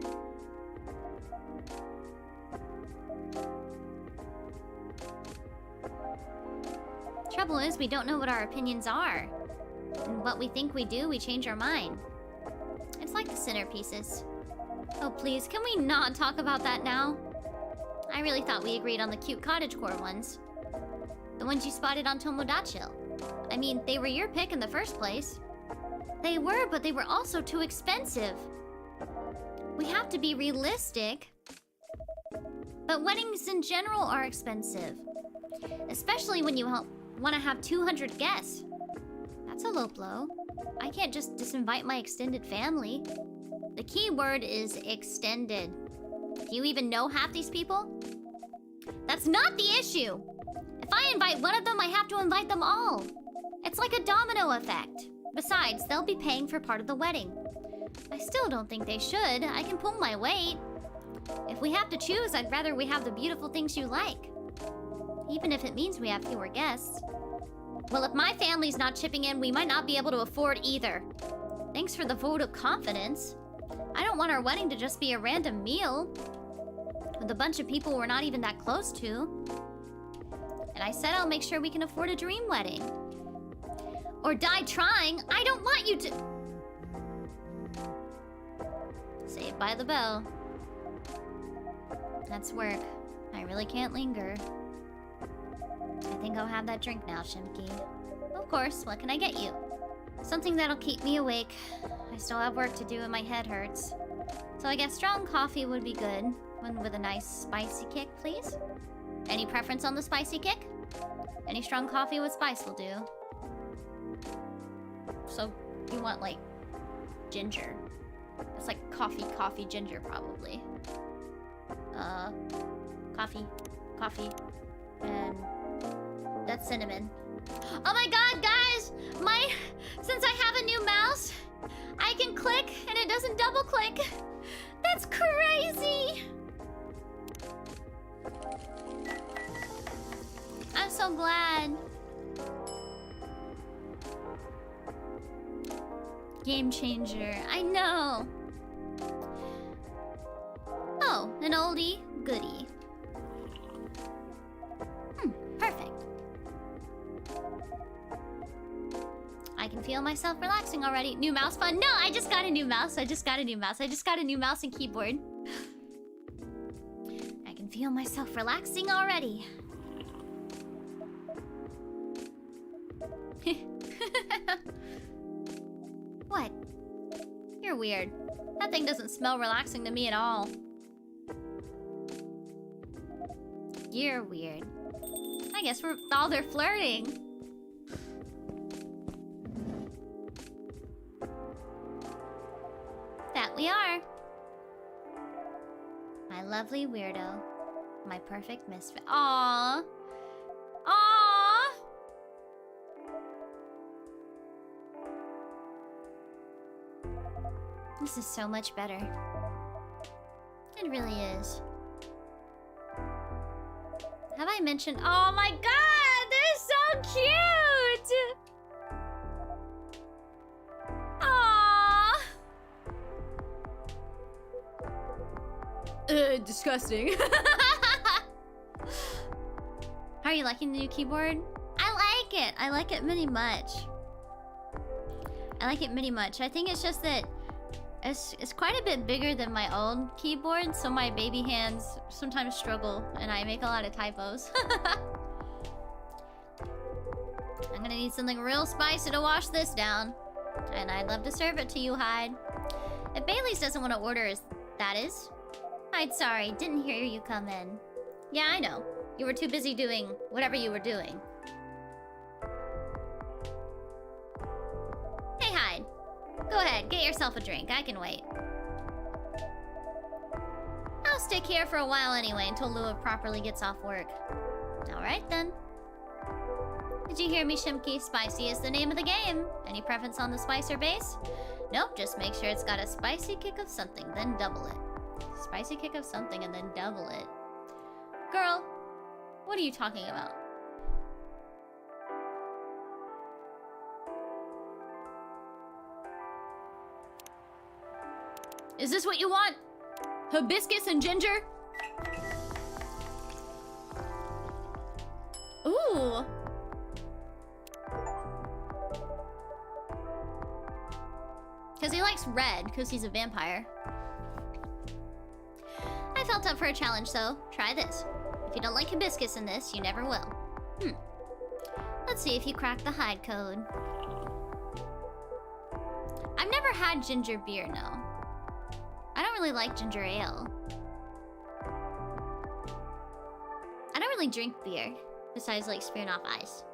Trouble is, we don't know what our opinions are. And what we think we do, we change our mind. It's like the centerpieces. Oh please, can we not talk about that now? I really thought we agreed on the cute cottagecore ones. The ones you spotted on Tomodachi. I mean, they were your pick in the first place. They were, but they were also too expensive. We have to be realistic. But weddings in general are expensive. Especially when you want to have 200 guests. That's a low blow. I can't just disinvite my extended family. The key word is extended. Do you even know half these people? That's not the issue. If I invite one of them, I have to invite them all. It's like a domino effect. Besides, they'll be paying for part of the wedding. I still don't think they should. I can pull my weight. If we have to choose, I'd rather we have the beautiful things you like. Even if it means we have fewer guests. Well, if my family's not chipping in, we might not be able to afford either. Thanks for the vote of confidence. I don't want our wedding to just be a random meal with a bunch of people we're not even that close to. And I said I'll make sure we can afford a dream wedding. Or die trying. I don't want you to... Saved by the bell. That's work. I really can't linger. I think I'll have that drink now, Shimki. Of course, what can I get you? Something that'll keep me awake. I still have work to do and my head hurts. So I guess strong coffee would be good. One with a nice spicy kick, please. Any preference on the spicy kick? Any strong coffee with spice will do. So, you want, like, ginger. It's like coffee, ginger, probably. Coffee, and that's cinnamon. Oh my god, guys! Since I have a new mouse, I can click and it doesn't double click. That's crazy! I'm so glad. Game changer, I know. Oh, an oldie goodie. Perfect. I can feel myself relaxing already. New mouse fun? No, I just got a new mouse. I just got a new mouse and keyboard. I can feel myself relaxing already. What? You're weird. That thing doesn't smell relaxing to me at all. You're weird. I guess we're... Oh, they're flirting. That we are. My lovely weirdo. My perfect misfit. Aww. Aww. This is so much better. It really is. Have I mentioned... Oh my god! They're so cute! Aww. Disgusting. How are you liking the new keyboard? I like it. I like it many much. I like it many much. I think it's just that it's quite a bit bigger than my old keyboard, so my baby hands sometimes struggle and I make a lot of typos. I'm gonna need something real spicy to wash this down. And I'd love to serve it to you, Hyde. If Bailey's doesn't want to order, that is. Hyde, sorry, didn't hear you come in. Yeah, I know. You were too busy doing whatever you were doing. Hey, Hyde. Go ahead, get yourself a drink. I can wait. I'll stick here for a while anyway until Lua properly gets off work. Alright then. Did you hear me, Shimki? Spicy is the name of the game. Any preference on the spice or base? Nope, just make sure it's got a spicy kick of something, then double it. Spicy kick of something and then double it. Girl, what are you talking about? Is this what you want? Hibiscus and ginger? Ooh. Because he likes red, because he's a vampire. I felt up for a challenge, though. Try this. If you don't like hibiscus in this, you never will. Let's see if you crack the Hyde code. I've never had ginger beer, no. I don't really like ginger ale. I don't really drink beer, besides like Smirnoff Ice.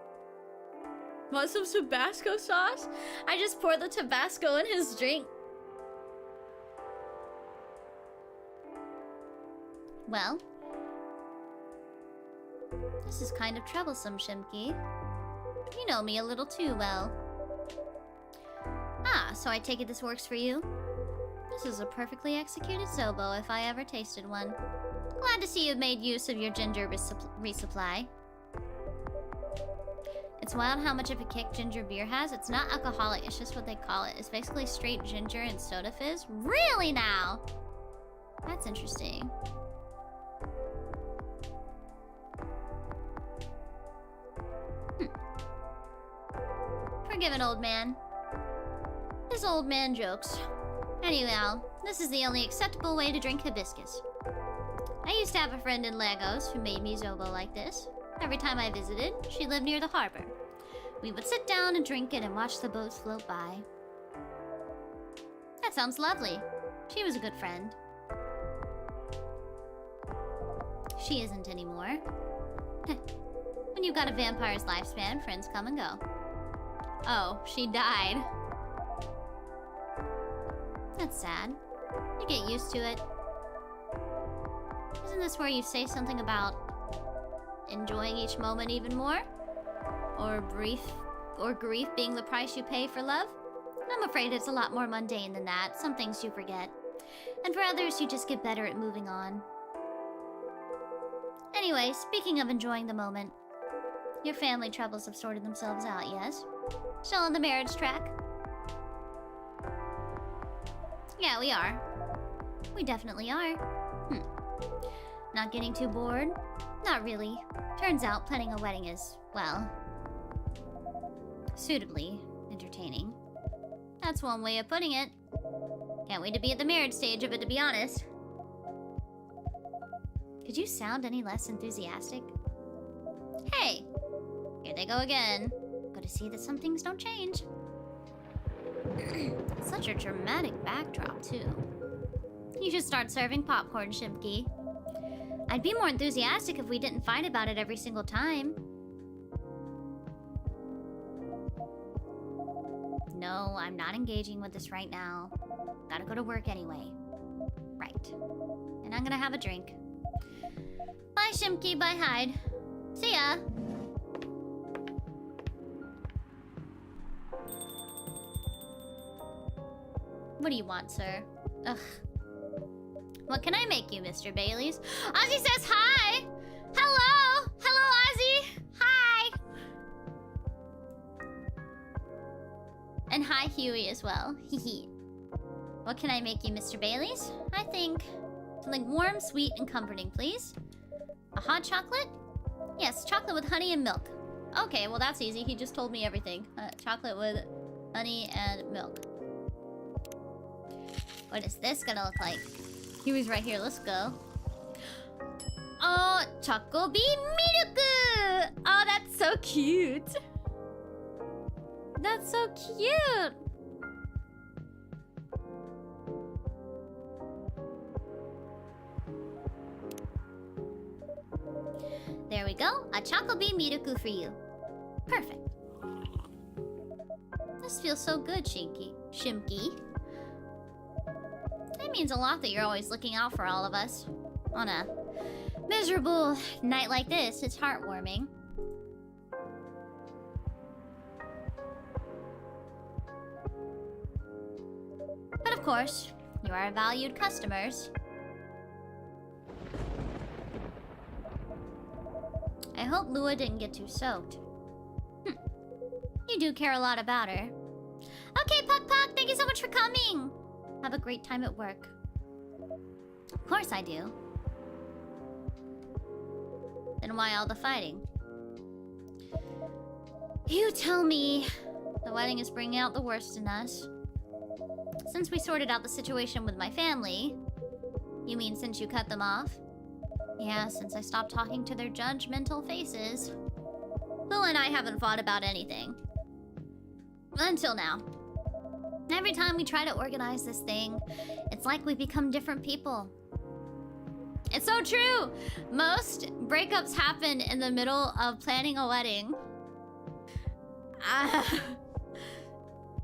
Want some Tabasco sauce? I just pour the Tabasco in his drink. Well, this is kind of troublesome, Shimki. You know me a little too well. Ah, so I take it this works for you? This is a perfectly executed Zobo if I ever tasted one. Glad to see you've made use of your ginger resupply. It's wild how much of a kick ginger beer has. It's not alcoholic, it's just what they call it. It's basically straight ginger and soda fizz. Really now? That's interesting. Forgive an old man. His old man jokes. Anyhow, this is the only acceptable way to drink hibiscus. I used to have a friend in Lagos who made me Zobo like this. Every time I visited, she lived near the harbor. We would sit down and drink it and watch the boats float by. That sounds lovely. She was a good friend. She isn't anymore. When you've got a vampire's lifespan, friends come and go. Oh, she died. That's sad. You get used to it. Isn't this where you say something about enjoying each moment even more? Or grief being the price you pay for love? I'm afraid it's a lot more mundane than that. Some things you forget. And for others, you just get better at moving on. Anyway, speaking of enjoying the moment, your family troubles have sorted themselves out, yes? Still on the marriage track? Yeah, we are. We definitely are. Not getting too bored? Not really. Turns out planning a wedding is, well, suitably entertaining. That's one way of putting it. Can't wait to be at the marriage stage of it, to be honest. Could you sound any less enthusiastic? Hey! Here they go again. Good to see that some things don't change. Such a dramatic backdrop, too. You should start serving popcorn, Shimki. I'd be more enthusiastic if we didn't fight about it every single time. No, I'm not engaging with this right now. Gotta go to work anyway. Right. And I'm gonna have a drink. Bye, Shimki. Bye, Hyde. See ya. What do you want, sir? Ugh. What can I make you, Mr. Bailey's? Ozzy says hi! Hello! Hello, Ozzy! Hi! And hi, Huey, as well. Hehe. What can I make you, Mr. Bailey's? I think something warm, sweet, and comforting, please. A hot chocolate? Yes, chocolate with honey and milk. Okay, well that's easy. He just told me everything. Chocolate with honey and milk. What is this gonna look like? Huey's right here. Let's go. Oh, Choco Bee Miruku! Oh, that's so cute. That's so cute. There we go. A Choco Bee Miruku for you. Perfect. This feels so good, Shimki. It means a lot that you're always looking out for all of us. On a miserable night like this, it's heartwarming. But of course, you are valued customers. I hope Lua didn't get too soaked. You do care a lot about her. Okay, Puck Puck, thank you so much for coming! Have a great time at work. Of course I do. Then why all the fighting? You tell me. The wedding is bringing out the worst in us. Since we sorted out the situation with my family. You mean since you cut them off? Yeah, since I stopped talking to their judgmental faces. Lil and I haven't fought about anything. Until now. Every time we try to organize this thing, it's like we become different people. It's so true! Most breakups happen in the middle of planning a wedding.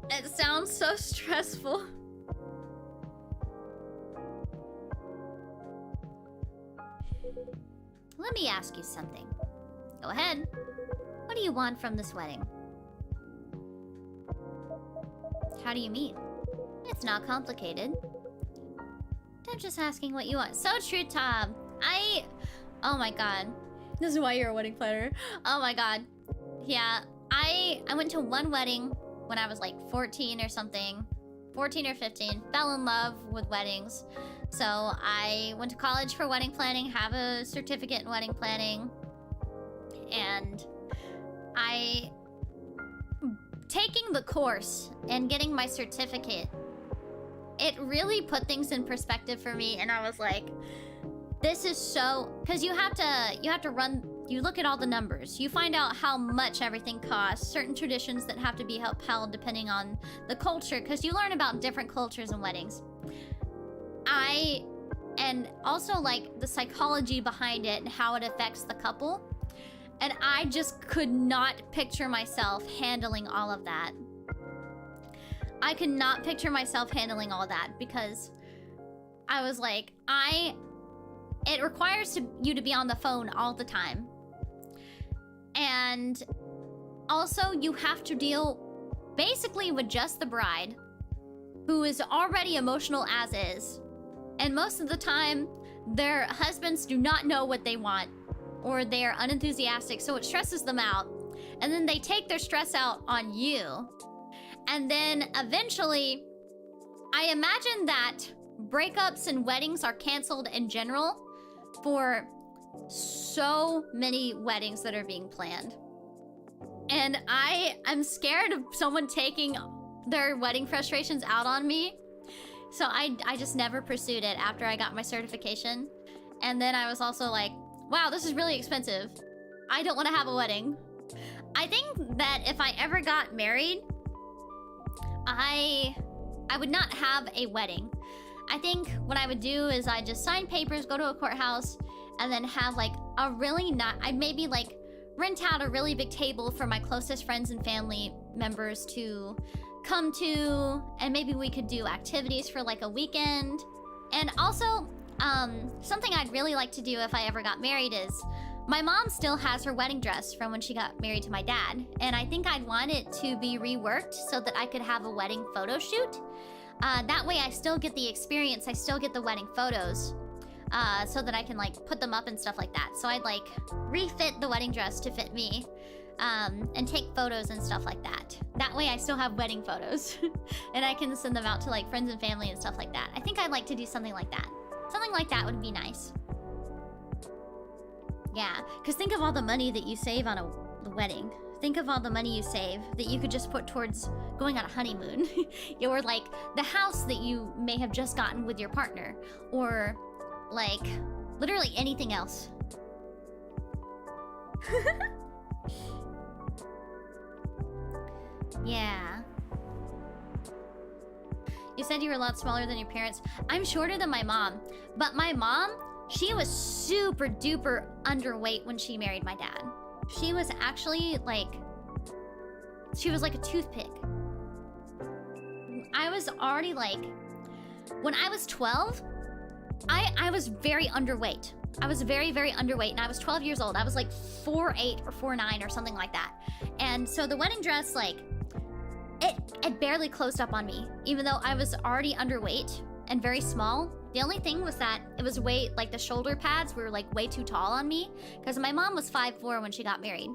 It sounds so stressful. Let me ask you something. Go ahead. What do you want from this wedding? How do you mean? It's not complicated. I'm just asking what you want. So true, Tom. Oh my god. This is why you're a wedding planner. Oh my god. Yeah, I went to one wedding when I was like 14 or something. 14 or 15. Fell in love with weddings. So I went to college for wedding planning, have a certificate in wedding planning. And taking the course and getting my certificate, it really put things in perspective for me, and I was like, this is so... Because you have to run... You look at all the numbers. You find out how much everything costs. Certain traditions that have to be upheld depending on the culture, because you learn about different cultures and weddings. And also, like, the psychology behind it and how it affects the couple. And I just could not picture myself handling all of that. I could not picture myself handling all that because I was like, it requires you to be on the phone all the time. And also you have to deal basically with just the bride, who is already emotional as is. And most of the time, their husbands do not know what they want, or they're unenthusiastic, so it stresses them out. And then they take their stress out on you. And then eventually, I imagine that breakups and weddings are canceled in general for so many weddings that are being planned. And I'm scared of someone taking their wedding frustrations out on me. So I just never pursued it after I got my certification. And then I was also like, wow, this is really expensive. I don't want to have a wedding. I think that if I ever got married, I would not have a wedding. I think what I would do is I'd just sign papers, go to a courthouse, and then have like a really I'd maybe like rent out a really big table for my closest friends and family members to come to, and maybe we could do activities for like a weekend. And also, something I'd really like to do if I ever got married is, my mom still has her wedding dress from when she got married to my dad, and I think I'd want it to be reworked so that I could have a wedding photo shoot. That way I still get the experience, I still get the wedding photos, so that I can like put them up and stuff like that. So I'd like refit the wedding dress to fit me, and take photos and stuff like that. That way I still have wedding photos and I can send them out to like friends and family and stuff like that. I think I'd like to do something like that. Something like that would be nice. Yeah, because think of all the money that you save on a wedding. Think of all the money you save that you could just put towards going on a honeymoon. Or like the house that you may have just gotten with your partner. Or like literally anything else. Yeah. You said you were a lot smaller than your parents. I'm shorter than my mom. But my mom, she was super duper underweight when she married my dad. She was actually like... She was like a toothpick. I was already like... When I was 12, I was very underweight. I was very, very underweight, and I was 12 years old. I was like 4'8" or 4'9" or something like that. And so the wedding dress, like, it barely closed up on me, even though I was already underweight and very small. The only thing was that it was way, like the shoulder pads were like way too tall on me, because my mom was 5'4" when she got married.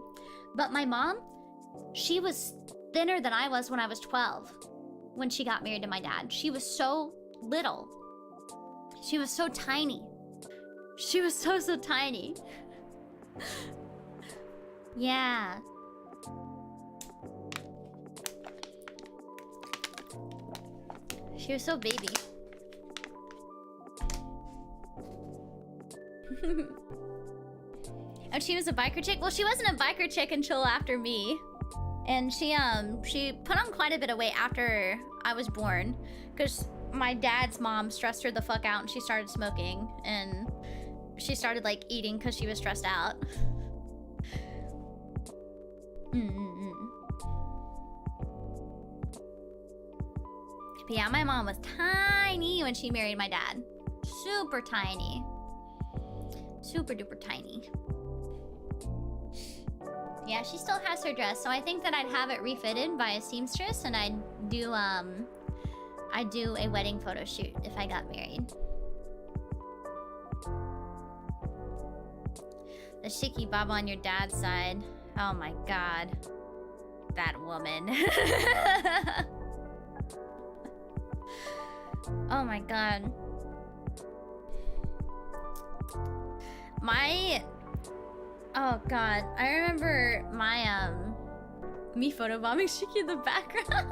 But my mom, she was thinner than I was when I was 12, when she got married to my dad. She was so little. She was so tiny. She was so tiny. Yeah. She was so baby. And she was a biker chick? Well, she wasn't a biker chick until after me. And she put on quite a bit of weight after I was born, because my dad's mom stressed her the fuck out and she started smoking, and she started like eating because she was stressed out. But yeah, my mom was tiny when she married my dad. Super tiny. Super duper tiny. Yeah, she still has her dress, so I think that I'd have it refitted by a seamstress, and I'd do a wedding photo shoot if I got married. The Shiki Baba on your dad's side. Oh my god. That woman. Oh my god. Oh god. I remember my, me photobombing Shiki in the background.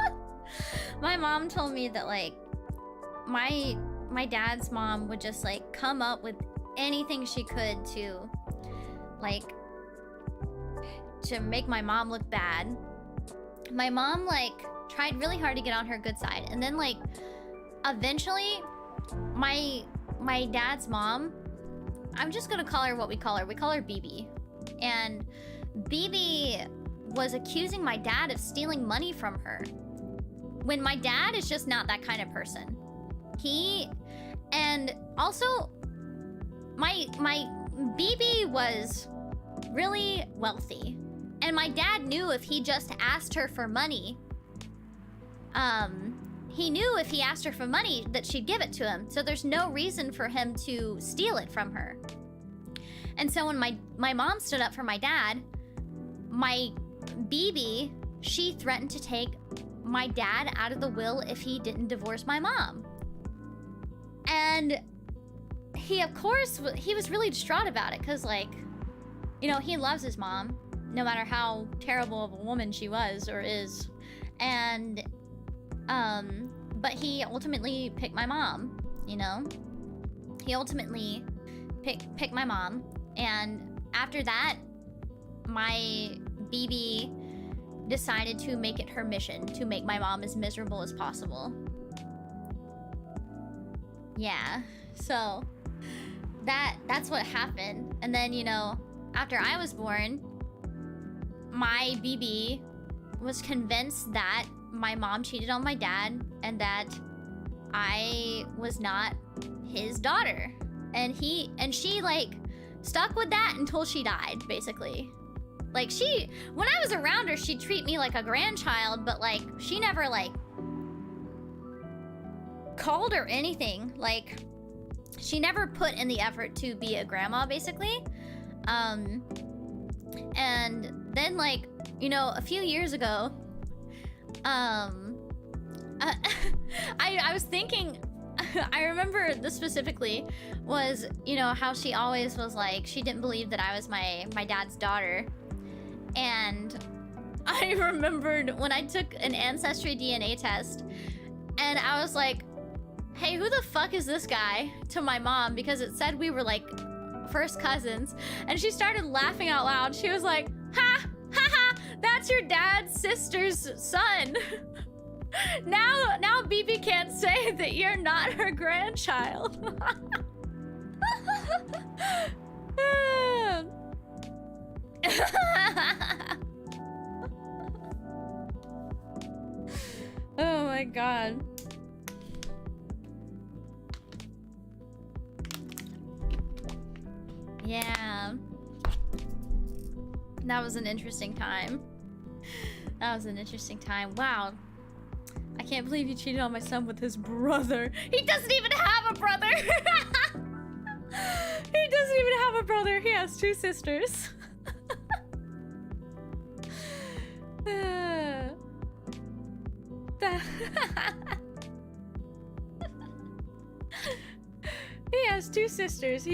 My mom told me that, like, my dad's mom would just, like, come up with anything she could to, like, to make my mom look bad. My mom, like, tried really hard to get on her good side. And then, like, eventually, my dad's mom, I'm just gonna call her what we call her. We call her BB. And BB was accusing my dad of stealing money from her, when my dad is just not that kind of person. And also, my BB was really wealthy. And my dad knew if he just asked her for money, he knew if he asked her for money that she'd give it to him. So there's no reason for him to steal it from her. And so when my mom stood up for my dad, my BB, she threatened to take my dad out of the will if he didn't divorce my mom. And he, of course, he was really distraught about it, because, like, you know, he loves his mom, no matter how terrible of a woman she was or is. And, but he ultimately picked my mom, you know? He ultimately picked my mom. And after that, my BB decided to make it her mission to make my mom as miserable as possible. Yeah, so that's what happened. And then, you know, after I was born, my BB was convinced that my mom cheated on my dad and that I was not his daughter. And she like stuck with that until she died, basically. Like when I was around her, she'd treat me like a grandchild, but like she never like called her anything. Like she never put in the effort to be a grandma, basically. And then like, you know, a few years ago, I was thinking, I remember this specifically was, you know, how she always was like, she didn't believe that I was my dad's daughter. And I remembered when I took an ancestry DNA test and I was like, hey, who the fuck is this guy? To my mom, because it said we were like first cousins. And she started laughing out loud. She was like, ha, ha, ha, that's your dad's sister's son. Now BB can't say that you're not her grandchild. Oh my god. Yeah. That was an interesting time. That was an interesting time. Wow. I can't believe you cheated on my son with his brother. He doesn't even have a brother! He doesn't even have a brother. He has two sisters. He has two sisters.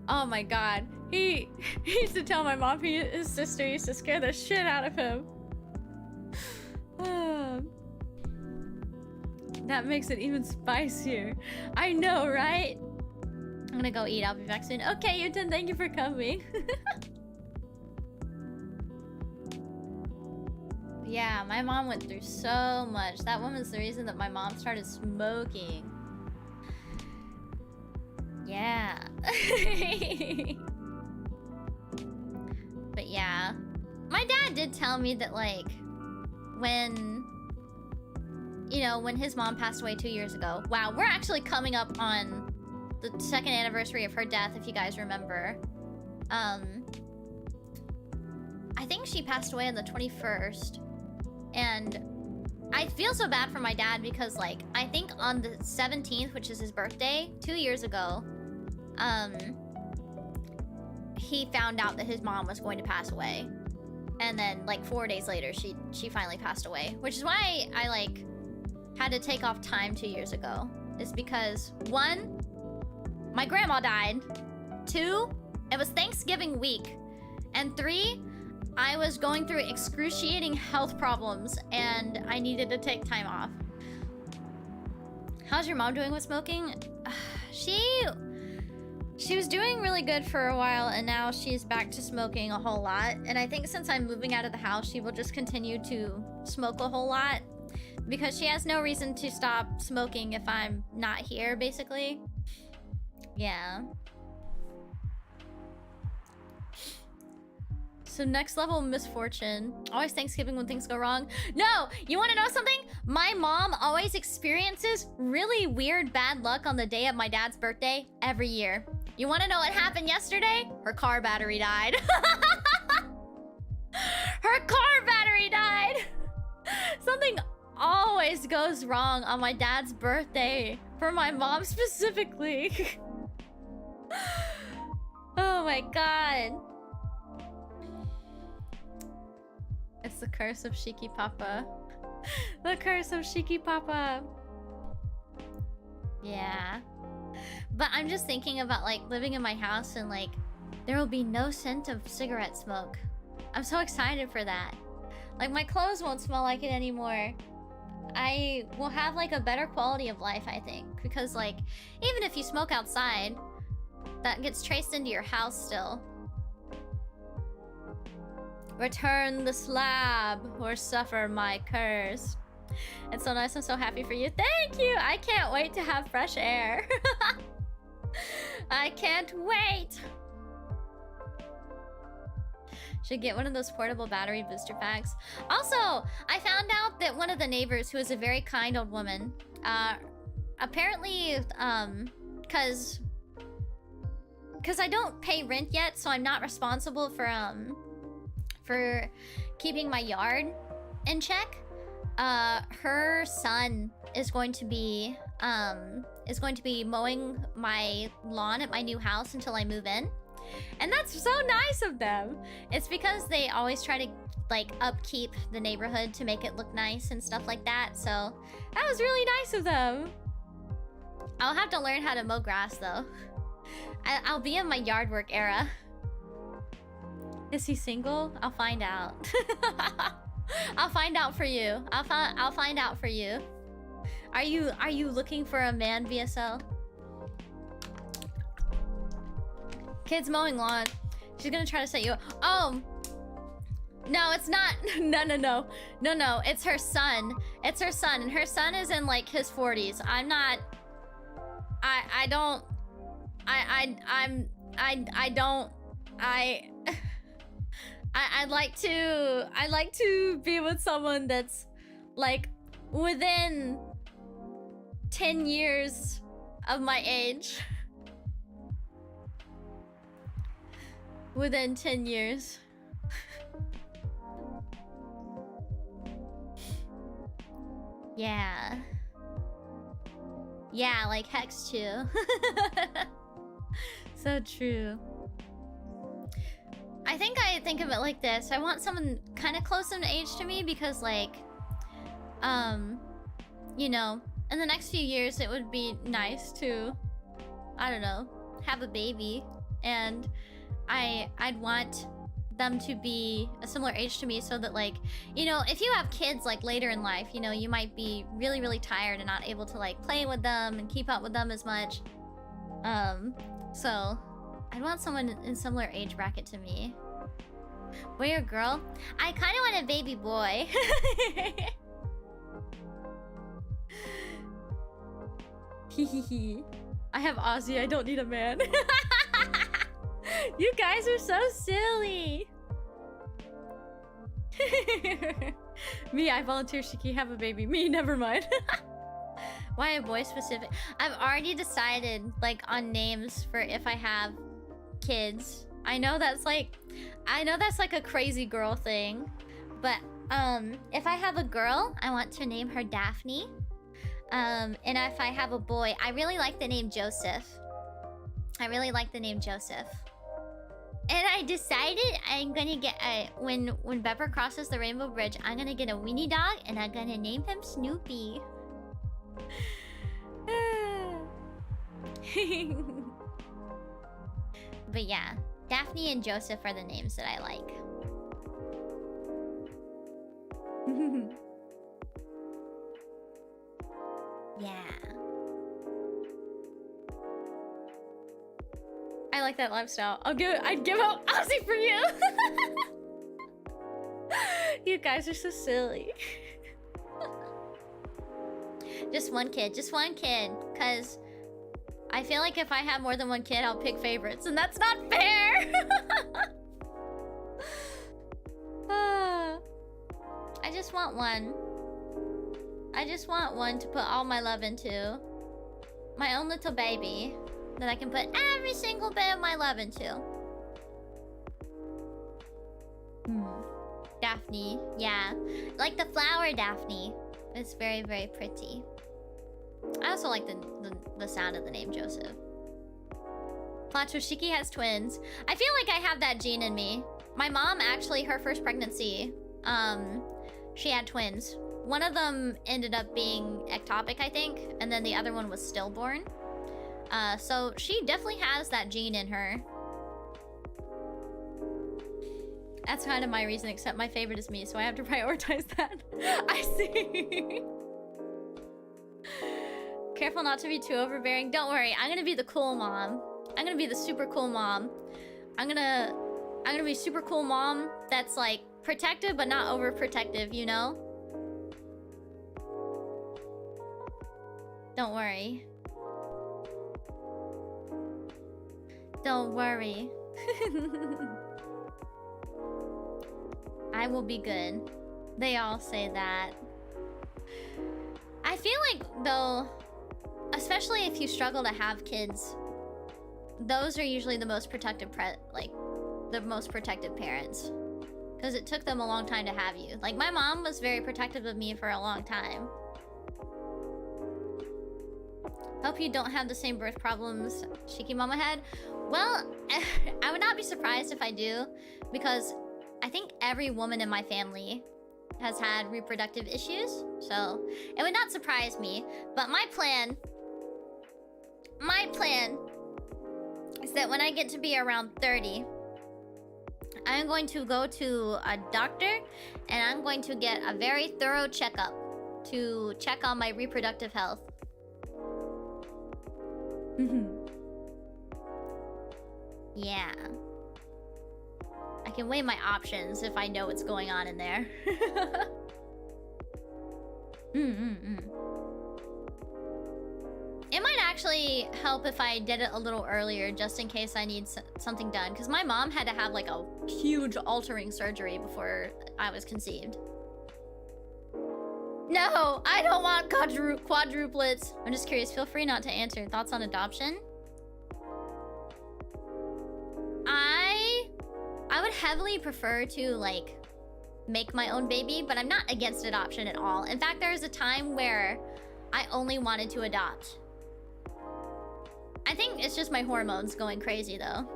Oh my god. He used to tell my mom his sister used to scare the shit out of him. That makes it even spicier. I know, right? I'm gonna go eat. I'll be back soon. Okay, Yuten, thank you for coming. Yeah, my mom went through so much. That woman's the reason that my mom started smoking. Yeah. But yeah. My dad did tell me that, like, when... You know, when his mom passed away 2 years ago. Wow, we're actually coming up on the 2nd anniversary of her death, if you guys remember. I think she passed away on the 21st. And I feel so bad for my dad because, like, I think on the 17th, which is his birthday, 2 years ago, he found out that his mom was going to pass away. And then, like, 4 days later, she finally passed away. Which is why I, like, had to take off time 2 years ago. Is because, 1, my grandma died. 2, it was Thanksgiving week. And 3, I was going through excruciating health problems and I needed to take time off. How's your mom doing with smoking? She was doing really good for a while and now she's back to smoking a whole lot. And I think since I'm moving out of the house, she will just continue to smoke a whole lot because she has no reason to stop smoking if I'm not here, basically. Yeah. So next level misfortune. Always Thanksgiving when things go wrong. No! You wanna know something? My mom always experiences really weird bad luck on the day of my dad's birthday every year. You wanna know what happened yesterday? Her car battery died. Her car battery died! Something always goes wrong on my dad's birthday. For my mom specifically. Oh my god. It's the curse of Shiki Papa. The curse of Shiki Papa. Yeah. But I'm just thinking about, like, living in my house and, like, there will be no scent of cigarette smoke. I'm so excited for that. Like, my clothes won't smell like it anymore. I will have, like, a better quality of life, I think. Because, like, even if you smoke outside, that gets traced into your house still. Return the slab or suffer my curse. It's so nice. I'm so happy for you. Thank you. I can't wait to have fresh air. I can't wait. Should get one of those portable battery booster packs. Also, I found out that one of the neighbors, who is a very kind old woman, apparently, cause I don't pay rent yet, so I'm not responsible for keeping my yard in check. Her son is going to be mowing my lawn at my new house until I move in. And that's so nice of them. It's because they always try to like upkeep the neighborhood to make it look nice and stuff like that. So that was really nice of them. I'll have to learn how to mow grass though. I'll be in my yard work era. Is he single? I'll find out. I'll find out for you. I'll find out for you. Are you looking for a man, VSL? Kid's mowing lawn. She's gonna try to set you up. Oh. No, it's not. No. It's her son. It's her son. And her son is in like his 40s. I'm not. I don't. I'd like to be with someone that's like within 10 years of my age. Within 10 years. Yeah. Yeah, like Hex too. So true. I think of it like this. I want someone kind of close in age to me because like, you know, in the next few years it would be nice to, I don't know, have a baby. And I'd want them to be a similar age to me so that like, you know, if you have kids like later in life, you know, you might be really, really tired and not able to like play with them and keep up with them as much. So I'd want someone in similar age bracket to me. Boy or girl? I kind of want a baby boy. Hehehe. I have Ozzy, I don't need a man. You guys are so silly. Me, I volunteer Shiki, have a baby. Me, never mind. Why a boy specific? I've already decided like on names for if I have kids. I know that's like a crazy girl thing. But if I have a girl, I want to name her Daphne. And if I have a boy, I really like the name Joseph. And I decided I'm gonna get when Pepper crosses the Rainbow Bridge, I'm gonna get a weenie dog and I'm gonna name him Snoopy. But yeah, Daphne and Joseph are the names that I like. Yeah. I like that lifestyle. I'd give out Ozzy for you. You guys are so silly. Just one kid, cause I feel like if I have more than one kid, I'll pick favorites, and that's not fair. I just want one. I just want one to put all my love into. My own little baby that I can put every single bit of my love into. Daphne, yeah. Like the flower Daphne. It's very, very pretty. I also like the sound of the name Joseph. Placho, Shiki has twins. I feel like I have that gene in me. My mom actually, her first pregnancy, she had twins. One of them ended up being ectopic, I think, and then the other one was stillborn. So she definitely has that gene in her. That's kind of my reason, except my favorite is me, so I have to prioritize that. I see. Careful not to be too overbearing. Don't worry, I'm gonna be the cool mom. I'm gonna be the super cool mom. I'm gonna be super cool mom that's like protective but not overprotective, you know? Don't worry. Don't worry. I will be good. They all say that. I feel like, though, especially if you struggle to have kids, those are usually the most protective the most protective parents. Because it took them a long time to have you. Like, my mom was very protective of me for a long time. Hope you don't have the same birth problems Shiki Mama had. Well, I would not be surprised if I do, because I think every woman in my family has had reproductive issues, so it would not surprise me. But my plan is that when I get to be around 30, I'm going to go to a doctor and I'm going to get a very thorough checkup to check on my reproductive health. Yeah. I can weigh my options if I know what's going on in there. It might actually help if I did it a little earlier, just in case I need something done. Because my mom had to have like a huge altering surgery before I was conceived. No, I don't want quadruplets. I'm just curious. Feel free not to answer. Thoughts on adoption? I would heavily prefer to like make my own baby, but I'm not against adoption at all. In fact, there was a time where I only wanted to adopt. I think it's just my hormones going crazy though.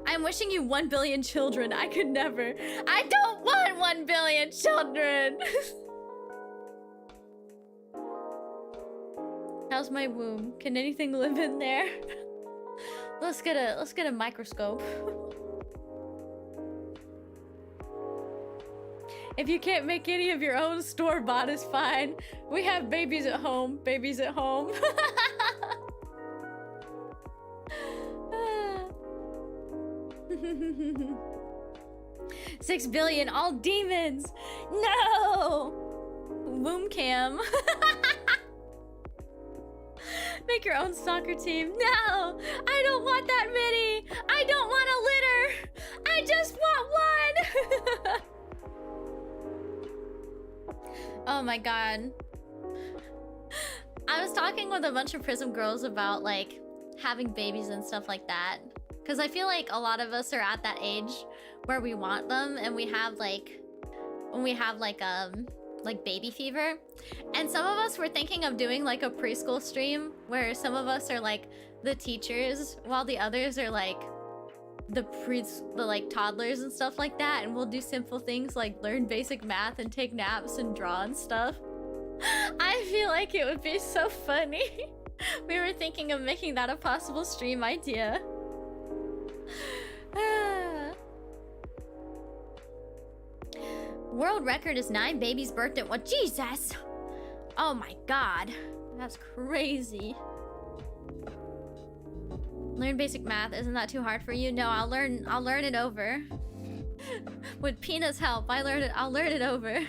I'm wishing you 1 billion children. I could never. I don't want 1 billion children. How's my womb? Can anything live in there? Let's get a microscope. If you can't make any of your own, store-bought is fine. We have babies at home. Babies at home. 6 billion, all demons. No. Womb cam. Make your own soccer team. No, I don't want that many. I don't want a litter. I just want one. Oh my god. I was talking with a bunch of PRISM girls about like having babies and stuff like that. Because I feel like a lot of us are at that age where we want them, and we have like baby fever. And some of us were thinking of doing like a preschool stream where some of us are like the teachers while the others are like the like toddlers and stuff like that, and we'll do simple things like learn basic math and take naps and draw and stuff. I feel like it would be so funny. We were thinking of making that a possible stream idea. World record is 9 babies birthed at what? Jesus! Oh my god. That's crazy. Learn basic math. Isn't that too hard for you? No, I'll learn it over. With Pina's help, I'll learn it over.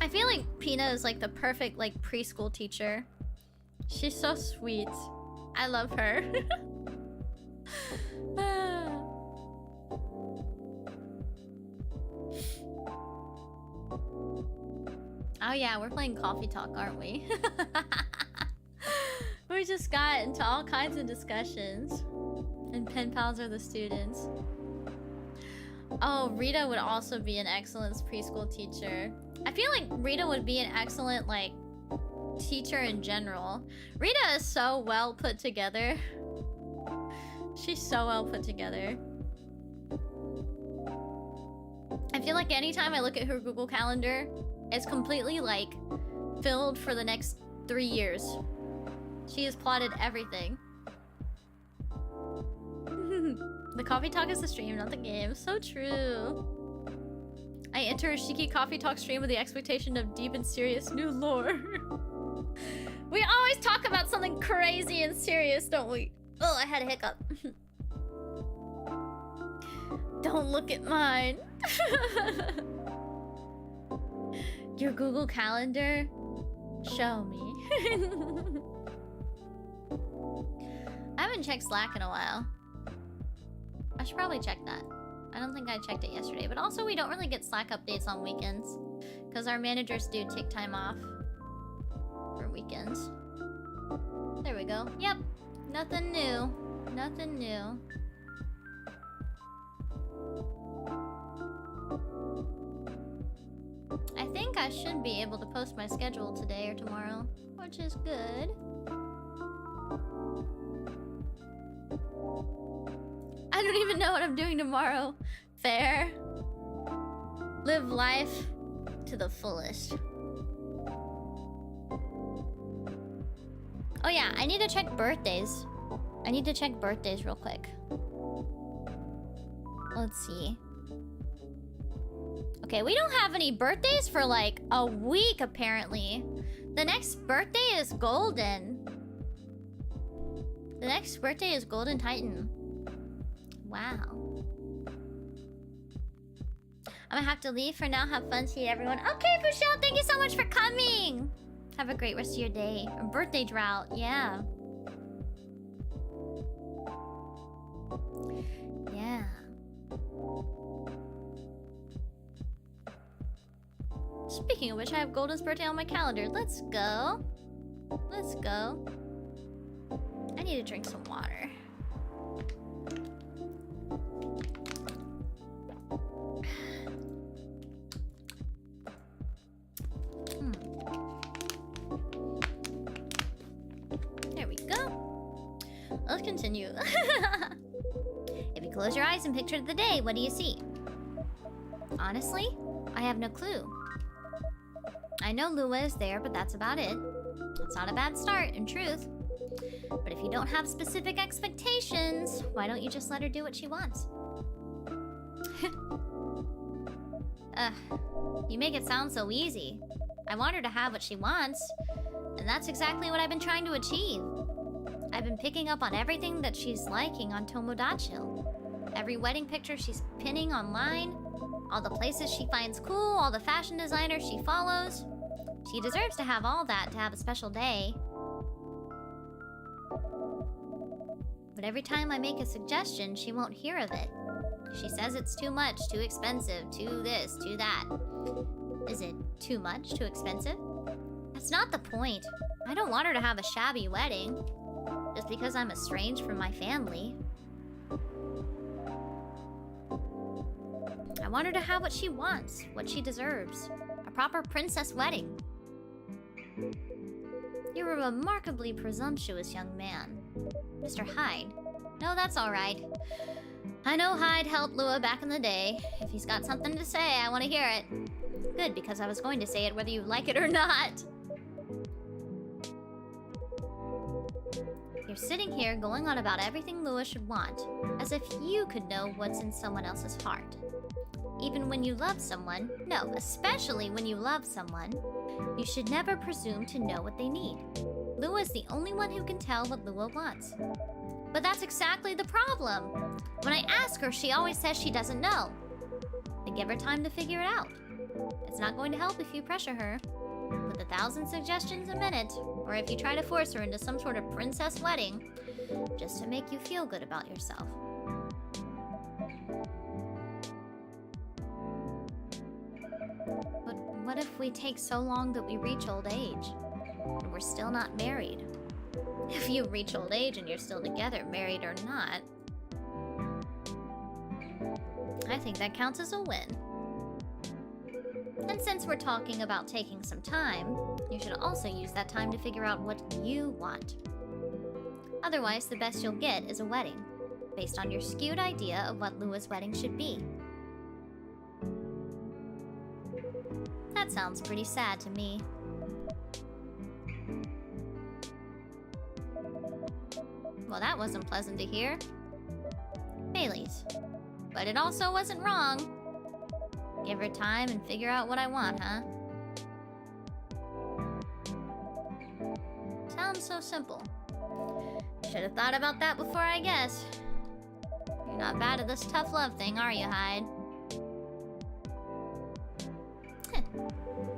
I feel like Pina is like the perfect like preschool teacher. She's so sweet. I love her. Oh yeah, we're playing Coffee Talk, aren't we? We just got into all kinds of discussions. And pen pals are the students. Oh, Rita would also be an excellent preschool teacher. I feel like Rita would be an excellent, like, teacher in general. Rita is so well put together. She's so well put together. I feel like anytime I look at her Google Calendar, it's completely, like, filled for the next 3 years. She has plotted everything. The Coffee Talk is the stream, not the game. So true. I enter a Shiki Coffee Talk stream with the expectation of deep and serious new lore. We always talk about something crazy and serious, don't we? Oh, I had a hiccup. Don't look at mine. Your Google Calendar? Show me. haven't checked Slack in a while. I should probably check that. I don't think I checked it yesterday, but also we don't really get Slack updates on weekends because our managers do take time off for weekends. There we go. Yep. Nothing new. Nothing new. I think I should be able to post my schedule today or tomorrow, which is good. I don't even know what I'm doing tomorrow. Fair. Live life to the fullest. Oh yeah, I need to check birthdays. I need to check birthdays real quick. Let's see. Okay, we don't have any birthdays for like a week apparently. The next birthday is Golden. The next birthday is Golden Titan. Wow. I'm gonna have to leave for now. Have fun. See everyone. Okay, Michelle, thank you so much for coming. Have a great rest of your day. Or birthday drought, yeah. Yeah. Speaking of which, I have Golden's birthday on my calendar. Let's go. Let's go. I need to drink some water. There we go. Let's continue. If you close your eyes and picture the day, what do you see? Honestly, I have no clue. I know Lua is there, but that's about it. It's not a bad start, in truth. But if you don't have specific expectations, why don't you just let her do what she wants? You make it sound so easy. I want her to have what she wants, and that's exactly what I've been trying to achieve. I've been picking up on everything that she's liking on Tomodachi. Every wedding picture she's pinning online, all the places she finds cool, all the fashion designers she follows. She deserves to have all that to have a special day. But every time I make a suggestion, she won't hear of it. She says it's too much, too expensive, too this, too that. Is it too much, too expensive? That's not the point. I don't want her to have a shabby wedding just because I'm estranged from my family. I want her to have what she wants, what she deserves. A proper princess wedding. You're a remarkably presumptuous young man. Mr. Hyde. No, that's alright. I know Hyde helped Lua back in the day. If he's got something to say, I want to hear it. Good, because I was going to say it whether you like it or not. You're sitting here going on about everything Lua should want, as if you could know what's in someone else's heart. Even when you love someone, no, especially when you love someone, you should never presume to know what they need. Lua is the only one who can tell what Lua wants. But that's exactly the problem. When I ask her, she always says she doesn't know. I give her time to figure it out. It's not going to help if you pressure her with 1,000 suggestions a minute, or if you try to force her into some sort of princess wedding just to make you feel good about yourself. But what if we take so long that we reach old age, and we're still not married? If you reach old age and you're still together, married or not, I think that counts as a win. And since we're talking about taking some time, you should also use that time to figure out what you want. Otherwise, the best you'll get is a wedding, based on your skewed idea of what Lua's wedding should be. That sounds pretty sad to me. Well, that wasn't pleasant to hear. Bailey's. But it also wasn't wrong. Give her time and figure out what I want, huh? Sounds so simple. Should have thought about that before I guessed. You're not bad at this tough love thing, are you, Hyde?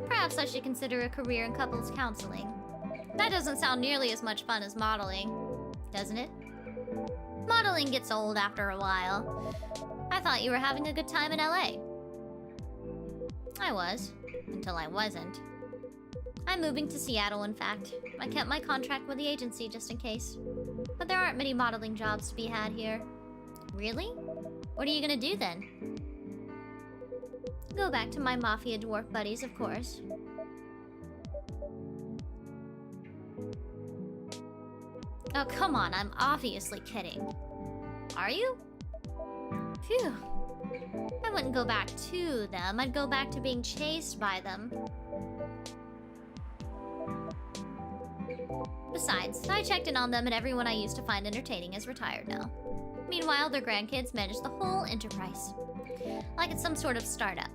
Perhaps I should consider a career in couples counseling. That doesn't sound nearly as much fun as modeling, doesn't it? Modeling gets old after a while. I thought you were having a good time in LA. I was, until I wasn't. I'm moving to Seattle, in fact. I kept my contract with the agency just in case. But there aren't many modeling jobs to be had here. Really? What are you gonna do then? Go back to my mafia dwarf buddies, of course. Oh, come on, I'm obviously kidding. Are you? Phew. I wouldn't go back to them. I'd go back to being chased by them. Besides, I checked in on them and everyone I used to find entertaining is retired now. Meanwhile, their grandkids manage the whole enterprise. Like it's some sort of startup.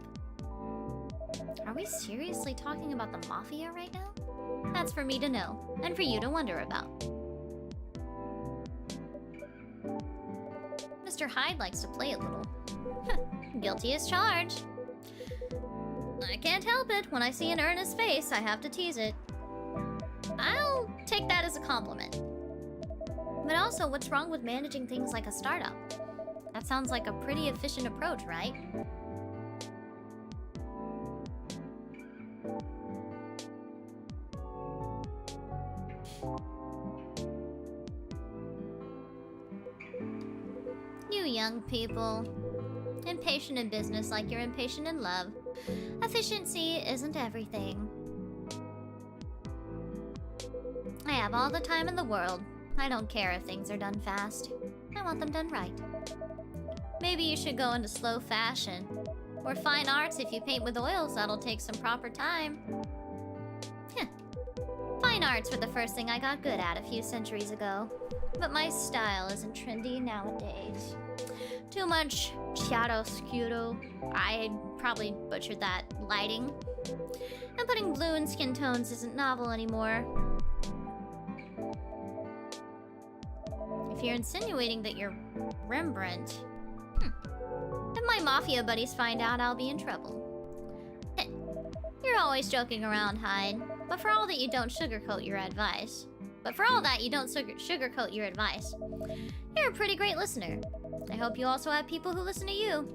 Are we seriously talking about the mafia right now? That's for me to know, and for you to wonder about. Mr. Hyde likes to play a little. Guilty as charged. I can't help it. When I see an earnest face, I have to tease it. I'll take that as a compliment. But also, what's wrong with managing things like a startup? That sounds like a pretty efficient approach, right? You young people. Impatient in business like you're impatient in love. Efficiency isn't everything. I have all the time in the world. I don't care if things are done fast. I want them done right. Maybe you should go into slow fashion. Or fine arts if you paint with oils, that'll take some proper time. Fine arts were the first thing I got good at a few centuries ago. But my style isn't trendy nowadays. Too much chiaroscuro. I probably butchered that. Lighting. And putting blue in skin tones isn't novel anymore. If you're insinuating that you're Rembrandt... If my mafia buddies find out, I'll be in trouble. You're always joking around, Hyde. But for all that you don't sugarcoat your advice. You're a pretty great listener. I hope you also have people who listen to you.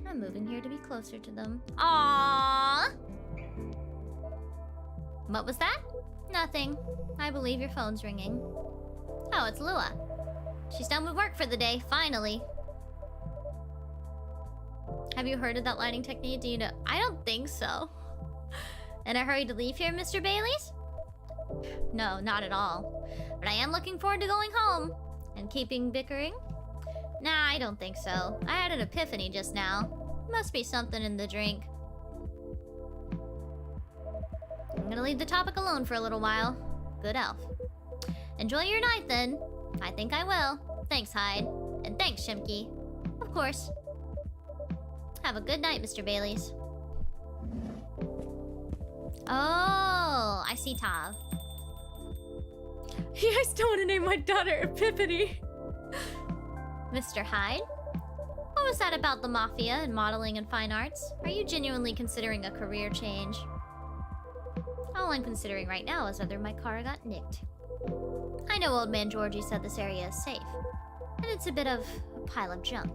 I'm moving here to be closer to them. Aww! What was that? Nothing. I believe your phone's ringing. Oh, it's Lua. She's done with work for the day, finally. Have you heard of that lighting technique? Do you know? I don't think so. In a hurry to leave here, Mr. Baileys? No, not at all. But I am looking forward to going home. And keeping bickering? Nah, I don't think so. I had an epiphany just now. Must be something in the drink. I'm gonna leave the topic alone for a little while. Good elf. Enjoy your night, then. I think I will. Thanks, Hyde. And thanks, Shimki. Of course. Have a good night, Mr. Baileys. Oh, I see Tav. Yeah, I still want to name my daughter Epiphany. Mr. Hyde? What was that about the mafia and modeling and fine arts? Are you genuinely considering a career change? All I'm considering right now is whether my car got nicked. I know Old Man Georgie said this area is safe. And it's a bit of a pile of junk.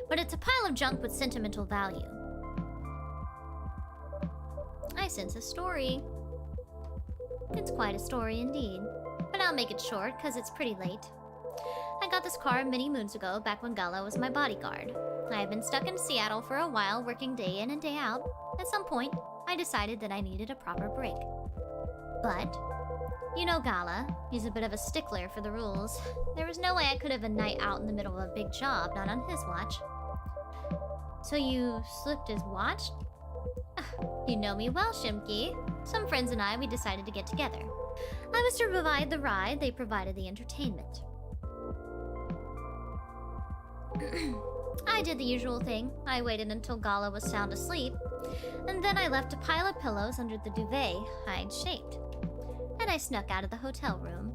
But it's a pile of junk with sentimental value. I sense a story. It's quite a story indeed. But I'll make it short, because it's pretty late. I got this car many moons ago, back when Gala was my bodyguard. I had been stuck in Seattle for a while, working day in and day out. At some point, I decided that I needed a proper break. But, you know Gala, he's a bit of a stickler for the rules. There was no way I could have a night out in the middle of a big job, not on his watch. So you slipped his watch? You know me well, Shimki. Some friends and I, we decided to get together. I was to provide the ride, they provided the entertainment. I did the usual thing. I waited until Gala was sound asleep, and then I left a pile of pillows under the duvet, Hyde-shaped. And I snuck out of the hotel room.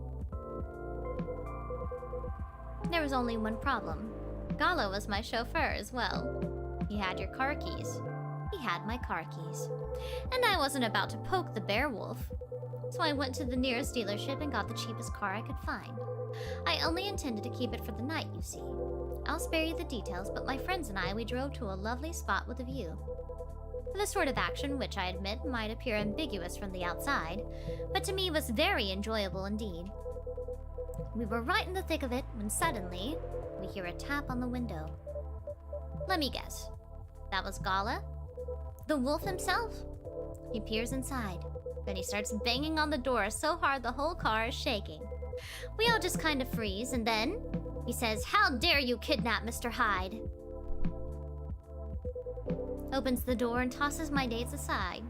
There was only one problem. Gala was my chauffeur as well. He had your car keys. he had my car keys. And I wasn't about to poke the bear wolf. So I went to the nearest dealership and got the cheapest car I could find. I only intended to keep it for the night, you see. I'll spare you the details, but my friends and we drove to a lovely spot with a view. The sort of action which I admit might appear ambiguous from the outside, but to me was very enjoyable indeed. We were right in the thick of it when suddenly we hear a tap on the window. Let me guess. That was Gala? The wolf himself? He peers inside. Then he starts banging on the door so hard the whole car is shaking. We all just kind of freeze, and then he says, "How dare you kidnap Mr. Hyde?" Opens the door and tosses my dates aside.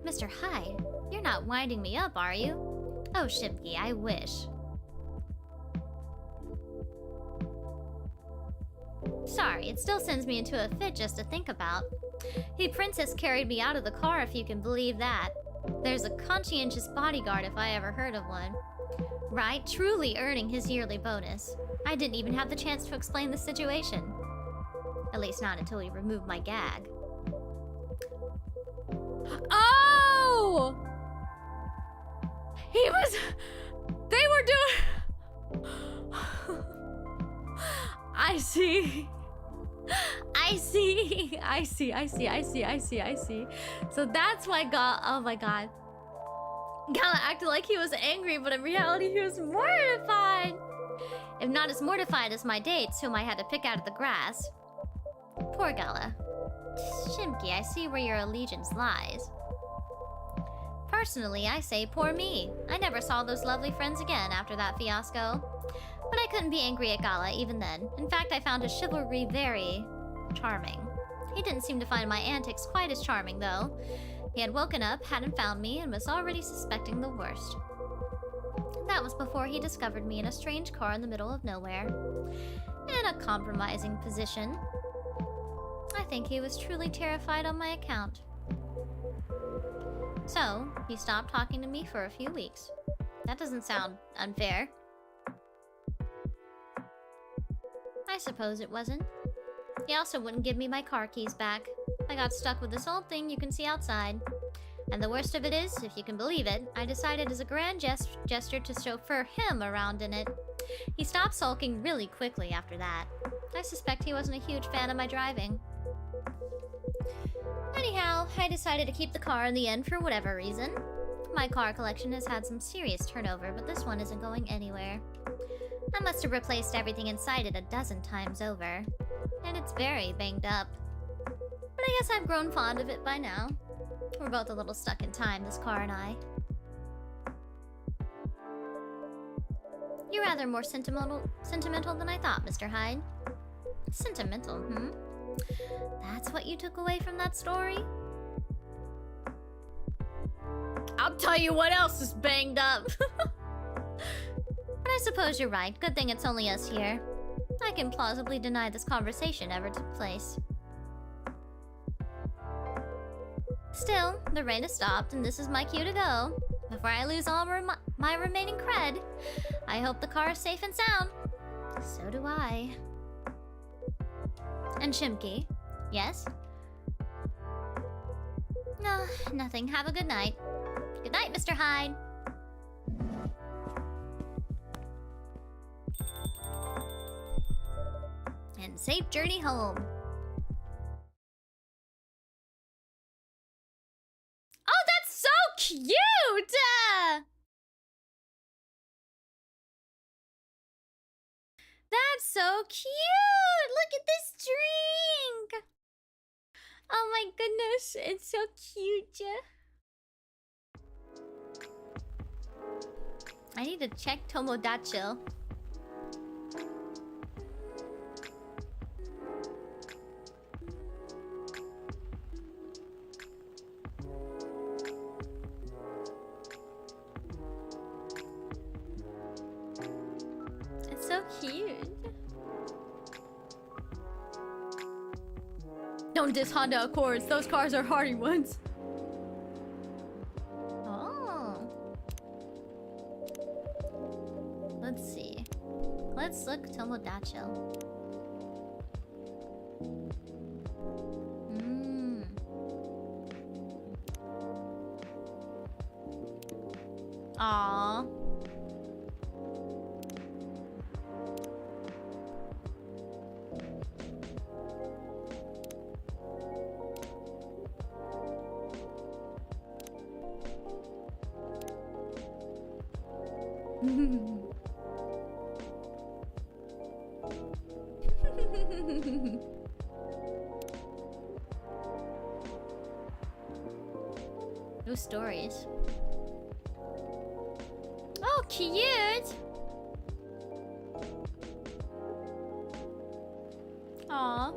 Mr. Hyde, you're not winding me up, are you? Oh, Shimki, I wish. Sorry, it still sends me into a fit just to think about. He princess carried me out of the car, if you can believe that. There's a conscientious bodyguard if I ever heard of one. Right, truly earning his yearly bonus. I didn't even have the chance to explain the situation. At least not until he removed my gag. Oh! He was... They were doing... I see. I see. So that's why oh my god. Gala acted like he was angry, but in reality he was mortified. If not as mortified as my dates, whom I had to pick out of the grass. Poor Gala. Shimki, I see where your allegiance lies. Personally, I say poor me. I never saw those lovely friends again after that fiasco. But I couldn't be angry at Gala even then. In fact, I found his chivalry very charming. He didn't seem to find my antics quite as charming, though. He had woken up, hadn't found me, and was already suspecting the worst. That was before he discovered me in a strange car in the middle of nowhere. In a compromising position. I think he was truly terrified on my account. So, he stopped talking to me for a few weeks. That doesn't sound unfair. I suppose it wasn't. He also wouldn't give me my car keys back. I got stuck with this old thing you can see outside. And the worst of it is, if you can believe it, I decided as a grand gesture to chauffeur him around in it. He stopped sulking really quickly after that. I suspect he wasn't a huge fan of my driving. Anyhow, I decided to keep the car in the end for whatever reason. My car collection has had some serious turnover, but this one isn't going anywhere. I must have replaced everything inside it a dozen times over. And it's very banged up. But I guess I've grown fond of it by now. We're both a little stuck in time, this car and I. You're rather more sentimental than I thought, Mr. Hyde. Sentimental, hmm? That's what you took away from that story? I'll tell you what else is banged up. But I suppose you're right. Good thing it's only us here. I can plausibly deny this conversation ever took place. Still, the rain has stopped, and this is my cue to go. Before I lose all my remaining cred, I hope the car is safe and sound. So do I. And Shimki? Yes? No, nothing. Have a good night. Good night, Mr. Hyde. And safe journey home. Oh, that's so cute! That's so cute! Look at this drink! Oh my goodness, it's so cute. I need to check Tomodachi. It's so cute. Don't diss Honda Accords, those cars are hardy ones. Let's see. Let's look Tomodachi. Aww. New stories. Oh, cute! Aww.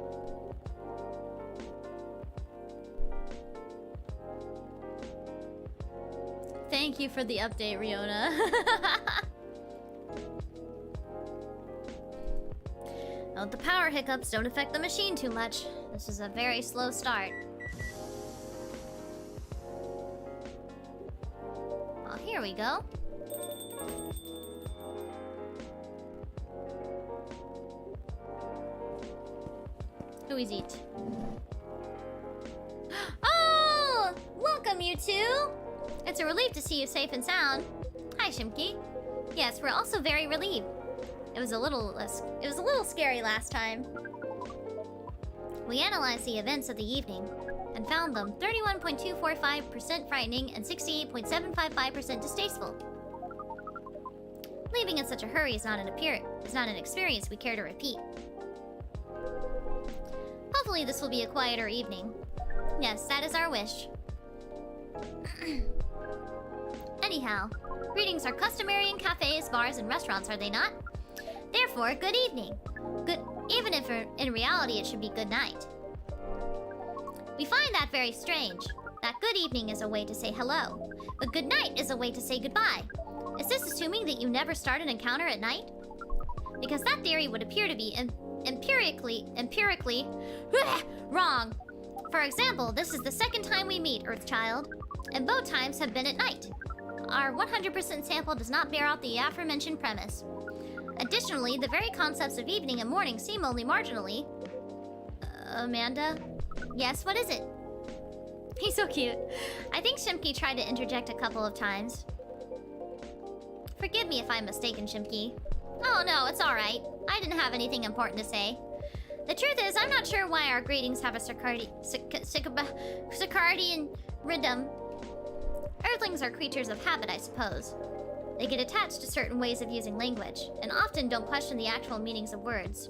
Thank you for the update, Riona. Oh, the power hiccups don't affect the machine too much. This is a very slow start. Oh, here we go. Who is it? Oh! Welcome, you two! It's a relief to see you safe and sound. Hi, Shimki. Yes, we're also very relieved. It was a little scary last time. We analyzed the events of the evening and found them 31.245% frightening and 68.755% distasteful. Leaving in such a hurry is not an experience we care to repeat. Hopefully this will be a quieter evening. Yes, that is our wish. Anyhow, greetings are customary in cafes, bars, and restaurants, are they not? Therefore, good evening. Even if in reality it should be good night. We find that very strange. That good evening is a way to say hello, but good night is a way to say goodbye. Is this assuming that you never start an encounter at night? Because that theory would appear to be empirically wrong. For example, this is the second time we meet, Earthchild, and both times have been at night. Our 100% sample does not bear out the aforementioned premise. Additionally, the very concepts of evening and morning seem only marginally... Amanda? Yes, what is it? He's so cute. I think Shimki tried to interject a couple of times. Forgive me if I'm mistaken, Shimki. Oh no, it's alright. I didn't have anything important to say. The truth is, I'm not sure why our greetings have a circadian rhythm. Earthlings are creatures of habit, I suppose. They get attached to certain ways of using language, and often don't question the actual meanings of words.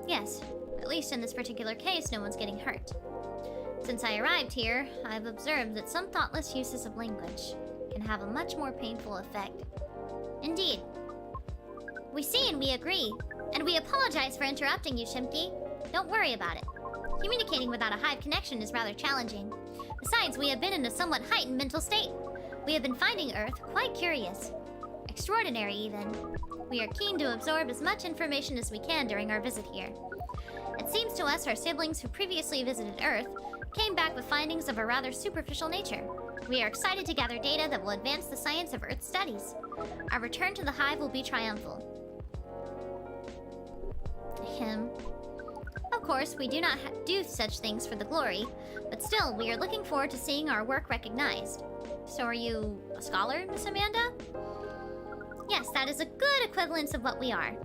Yes, at least in this particular case, no one's getting hurt. Since I arrived here, I've observed that some thoughtless uses of language can have a much more painful effect. Indeed. We see and we agree, and we apologize for interrupting you, Shimki. Don't worry about it. Communicating without a hive connection is rather challenging. Besides, we have been in a somewhat heightened mental state. We have been finding Earth quite curious. Extraordinary, even. We are keen to absorb as much information as we can during our visit here. It seems to us our siblings who previously visited Earth came back with findings of a rather superficial nature. We are excited to gather data that will advance the science of Earth studies. Our return to the hive will be triumphal. Of course, we do not do such things for the glory, but still, we are looking forward to seeing our work recognized. So are you a scholar, Miss Amanda? Yes, that is a good equivalence of what we are.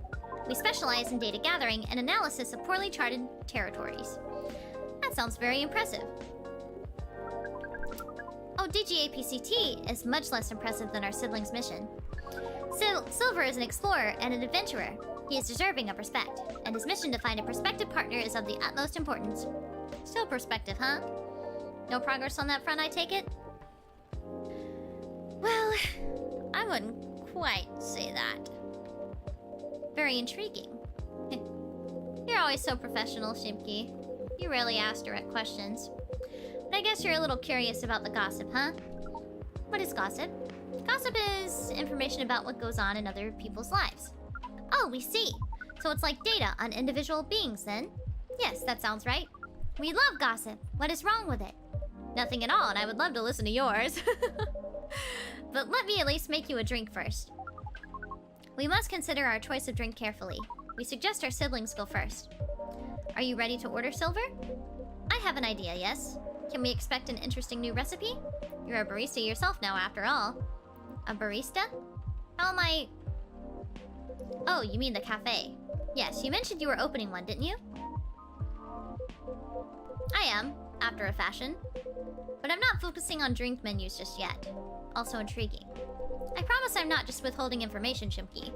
We specialize in data gathering and analysis of poorly charted territories. That sounds very impressive. Oh, DGAPCT is much less impressive than our siblings' mission. Silver is an explorer and an adventurer. He is deserving of respect, and his mission to find a prospective partner is of the utmost importance. Still perspective, huh? No progress on that front, I take it? Well, I wouldn't quite say that. Very intriguing. You're always so professional, Shimki. You rarely ask direct questions. But I guess you're a little curious about the gossip, huh? What is gossip? Gossip is information about what goes on in other people's lives. Oh, we see. So it's like data on individual beings, then? Yes, that sounds right. We love gossip. What is wrong with it? Nothing at all, and I would love to listen to yours. But let me at least make you a drink first. We must consider our choice of drink carefully. We suggest our siblings go first. Are you ready to order, Silver? I have an idea, yes. Can we expect an interesting new recipe? You're a barista yourself now, after all. A barista? How am I... Oh, you mean the cafe. Yes, you mentioned you were opening one, didn't you? I am, after a fashion. But I'm not focusing on drink menus just yet. Also intriguing. I promise I'm not just withholding information, Shimki.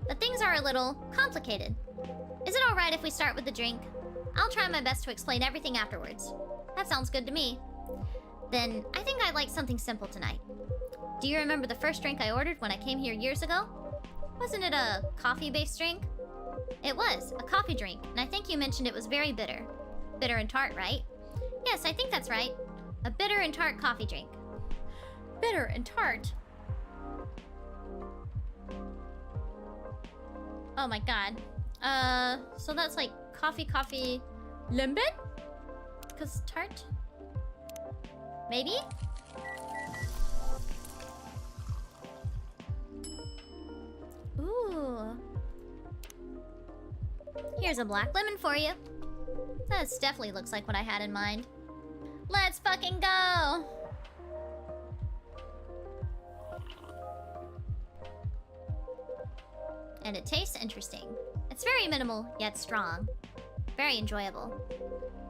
But things are a little complicated. Is it alright if we start with the drink? I'll try my best to explain everything afterwards. That sounds good to me. Then, I think I'd like something simple tonight. Do you remember the first drink I ordered when I came here years ago? Wasn't it a coffee-based drink? It was, a coffee drink, and I think you mentioned it was very bitter. Bitter and tart, right? Yes, I think that's right. A bitter and tart coffee drink. Bitter and tart. Oh my god. So that's like coffee, lemon? Cause tart? Maybe? Ooh. Here's a black lemon for you. This definitely looks like what I had in mind. Let's fucking go! And it tastes interesting. It's very minimal, yet strong. Very enjoyable.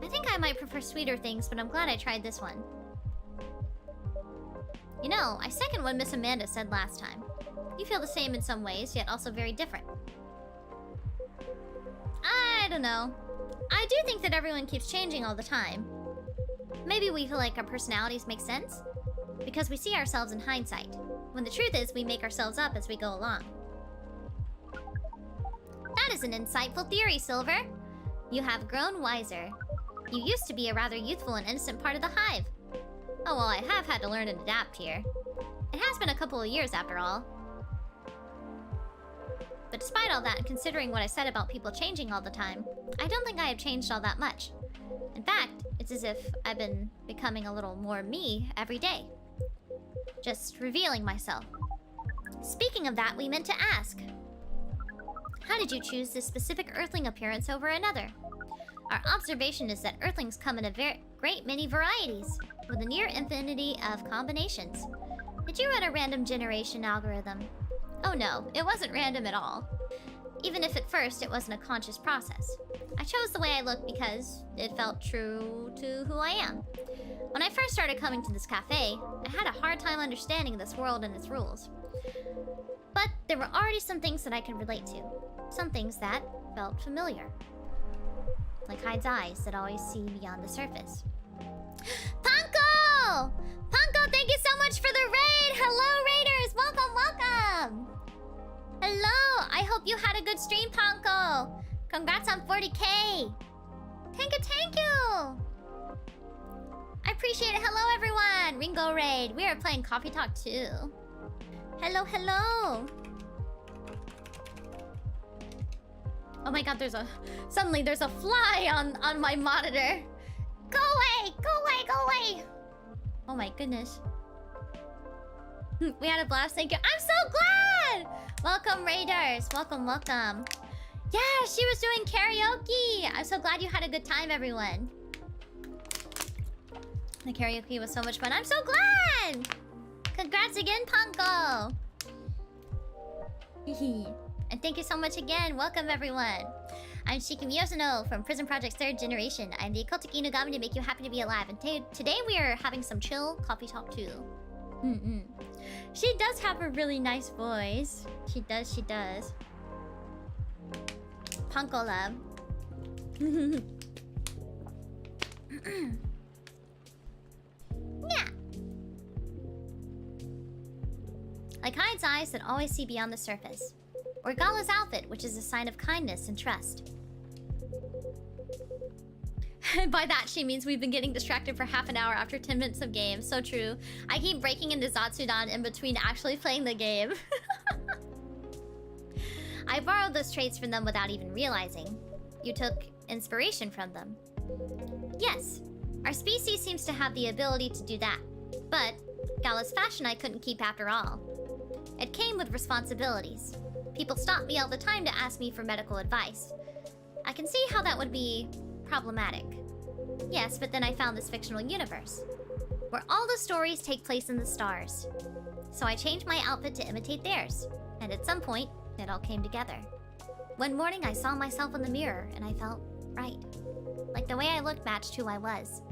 I think I might prefer sweeter things, but I'm glad I tried this one. You know, I second what Miss Amanda said last time. You feel the same in some ways, yet also very different. I don't know. I do think that everyone keeps changing all the time. Maybe we feel like our personalities make sense? Because we see ourselves in hindsight, when the truth is we make ourselves up as we go along. That is an insightful theory, Silver. You have grown wiser. You used to be a rather youthful and innocent part of the hive. Oh well, I have had to learn and adapt here. It has been a couple of years after all. But despite all that, considering what I said about people changing all the time, I don't think I have changed all that much. In fact, it's as if I've been becoming a little more me every day. Just revealing myself. Speaking of that, we meant to ask. How did you choose this specific Earthling appearance over another? Our observation is that Earthlings come in a great many varieties, with a near infinity of combinations. Did you run a random generation algorithm? Oh no, it wasn't random at all. Even if at first it wasn't a conscious process. I chose the way I look because it felt true to who I am. When I first started coming to this cafe, I had a hard time understanding this world and its rules. But there were already some things that I could relate to. Some things that felt familiar. Like Hyde's eyes that always see beyond the surface. Panko! Panko, thank you so much for the raid! Hello, raiders! Welcome, welcome! Hello! I hope you had a good stream, Panko! Congrats on 40k! Thank you, thank you! I appreciate it. Hello, everyone! Ringo Raid. We are playing Coffee Talk 2. Hello, hello! Oh my god, suddenly there's a fly on my monitor. Go away! Go away! Go away! Oh my goodness. We had a blast, thank you. I'm so glad! Welcome, raiders. Welcome, welcome. Yeah, she was doing karaoke. I'm so glad you had a good time, everyone. The karaoke was so much fun. I'm so glad! Congrats again, Panko! And thank you so much again. Welcome, everyone. I'm Shiki Miyoshino from Prison Project's 3rd generation. I'm the occultic Inugami to make you happy to be alive. And today we are having some chill coffee talk too. She does have a really nice voice. She does, she does. Panko love. Yeah. Like Hyde's eyes that always see beyond the surface. Or Gala's outfit, which is a sign of kindness and trust. By that, she means we've been getting distracted for half an hour after 10 minutes of game. So true. I keep breaking into Zatsudan in between actually playing the game. I borrowed those traits from them without even realizing. You took inspiration from them. Yes, our species seems to have the ability to do that. But Gala's fashion I couldn't keep after all. It came with responsibilities. People stop me all the time to ask me for medical advice. I can see how that would be problematic. Yes, but then I found this fictional universe where all the stories take place in the stars. So I changed my outfit to imitate theirs, and at some point, it all came together. One morning, I saw myself in the mirror, and I felt right. Like the way I looked matched who I was.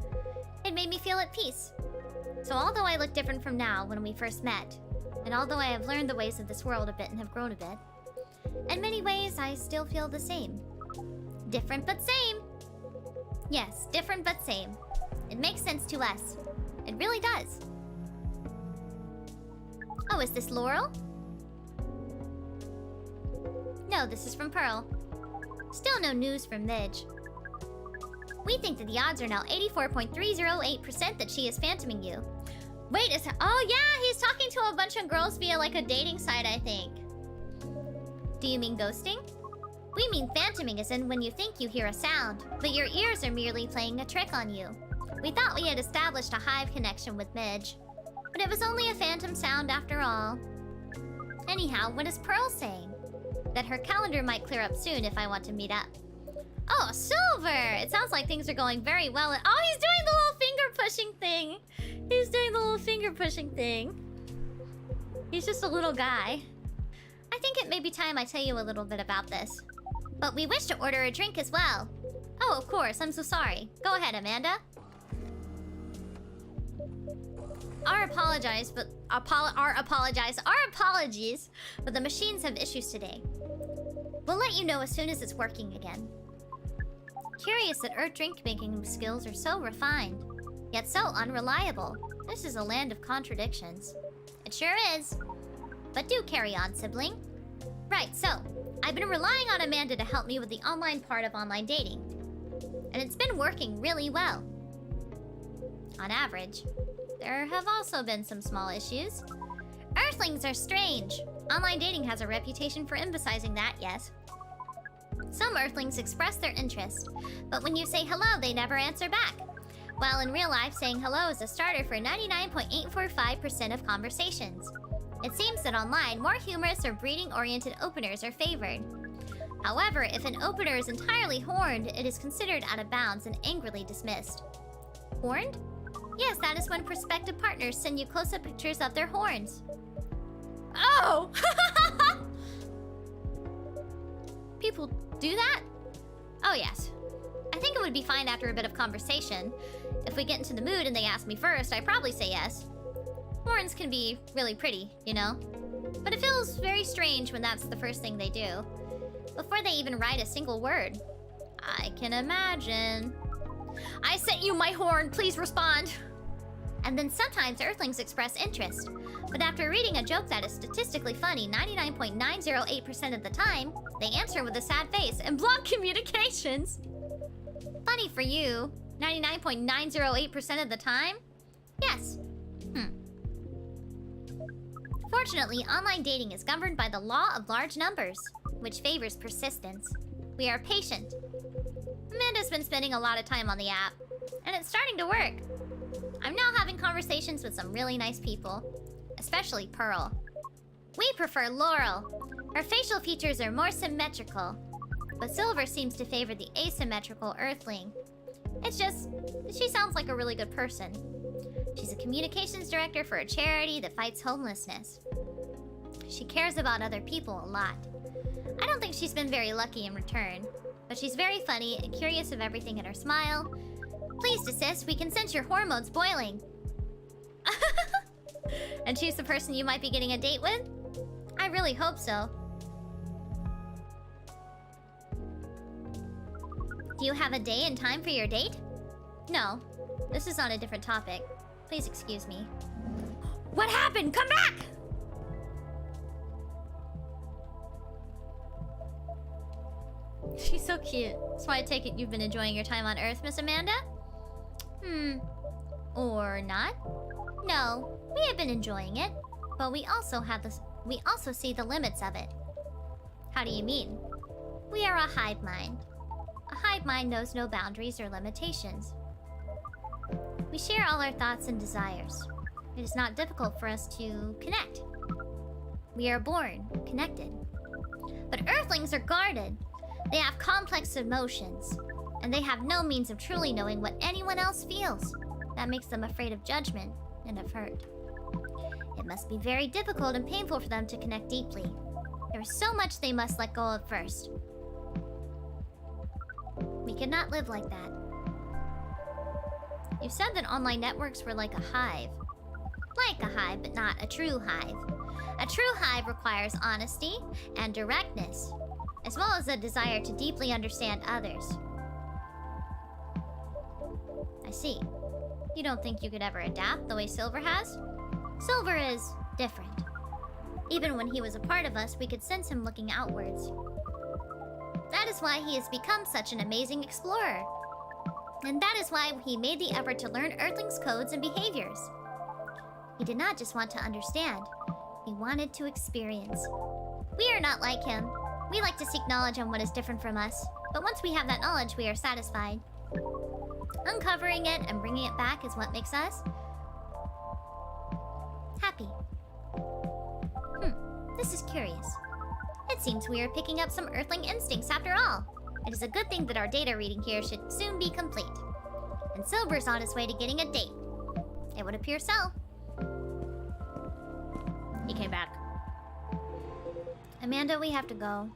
It made me feel at peace. So although I look different from now when we first met, and although I have learned the ways of this world a bit and have grown a bit, in many ways, I still feel the same. Different but same. Yes, different but same. It makes sense to us. It really does. Oh, is this Laurel? No, this is from Pearl. Still no news from Midge. We think that the odds are now 84.308% that she is phantoming you. Wait, oh yeah, he's talking to a bunch of girls via like a dating site, I think. Do you mean ghosting? We mean phantoming as in when you think you hear a sound, but your ears are merely playing a trick on you. We thought we had established a hive connection with Midge, but it was only a phantom sound after all. Anyhow, what is Pearl saying? That her calendar might clear up soon if I want to meet up. Oh, Silver! It sounds like things are going very well. Oh, he's doing the little finger pushing thing. He's doing the little finger pushing thing. He's just a little guy. I think it may be time I tell you a little bit about this. But we wish to order a drink as well. Oh, of course. I'm so sorry. Go ahead, Amanda. Our apologies, but the machines have issues today. We'll let you know as soon as it's working again. Curious that Earth drink-making skills are so refined, yet so unreliable. This is a land of contradictions. It sure is. But do carry on, sibling. Right, so, I've been relying on Amanda to help me with the online part of online dating. And it's been working really well. On average. There have also been some small issues. Earthlings are strange. Online dating has a reputation for emphasizing that, yes. Some Earthlings express their interest, but when you say hello, they never answer back. While in real life, saying hello is a starter for 99.845% of conversations. It seems that online, more humorous or breeding-oriented openers are favored. However, if an opener is entirely horned, it is considered out of bounds and angrily dismissed. Horned? Yes, that is when prospective partners send you close-up pictures of their horns. Oh! People do that? Oh, yes. I think it would be fine after a bit of conversation. If we get into the mood and they ask me first, I'd probably say yes. Horns can be really pretty, you know? But it feels very strange when that's the first thing they do. Before they even write a single word. I can imagine. I sent you my horn, please respond! And then sometimes Earthlings express interest. But after reading a joke that is statistically funny 99.908% of the time, they answer with a sad face and block communications. Funny for you. 99.908% of the time? Yes. Fortunately, online dating is governed by the law of large numbers, which favors persistence. We are patient. Amanda's been spending a lot of time on the app, and it's starting to work. I'm now having conversations with some really nice people, especially Pearl. We prefer Laurel. Her facial features are more symmetrical, but Silver seems to favor the asymmetrical Earthling. It's just, she sounds like a really good person. She's a communications director for a charity that fights homelessness. She cares about other people a lot. I don't think she's been very lucky in return, but she's very funny and curious of everything in her smile. Please desist, we can sense your hormones boiling. And she's the person you might be getting a date with? I really hope so. Do you have a day and time for your date? No, this is on a different topic. Please excuse me. What happened? Come back! She's so cute. That's why I take it you've been enjoying your time on Earth, Miss Amanda? Or not? No, we have been enjoying it, but we also see the limits of it. How do you mean? We are a hive mind. A hive mind knows no boundaries or limitations. We share all our thoughts and desires. It is not difficult for us to connect. We are born connected. But Earthlings are guarded. They have complex emotions. And they have no means of truly knowing what anyone else feels. That makes them afraid of judgment and of hurt. It must be very difficult and painful for them to connect deeply. There is so much they must let go of first. We cannot live like that. You said that online networks were like a hive. Like a hive, but not a true hive. A true hive requires honesty and directness, as well as a desire to deeply understand others. I see. You don't think you could ever adapt the way Silver has? Silver is different. Even when he was a part of us, we could sense him looking outwards. That is why he has become such an amazing explorer. And that is why he made the effort to learn Earthlings' codes and behaviors. He did not just want to understand, he wanted to experience. We are not like him. We like to seek knowledge on what is different from us, but once we have that knowledge, we are satisfied. Uncovering it and bringing it back is what makes us happy. This is curious. It seems we are picking up some Earthling instincts after all. It is a good thing that our data reading here should soon be complete. And Silver's on his way to getting a date. It would appear so. He came back. Amanda, we have to go.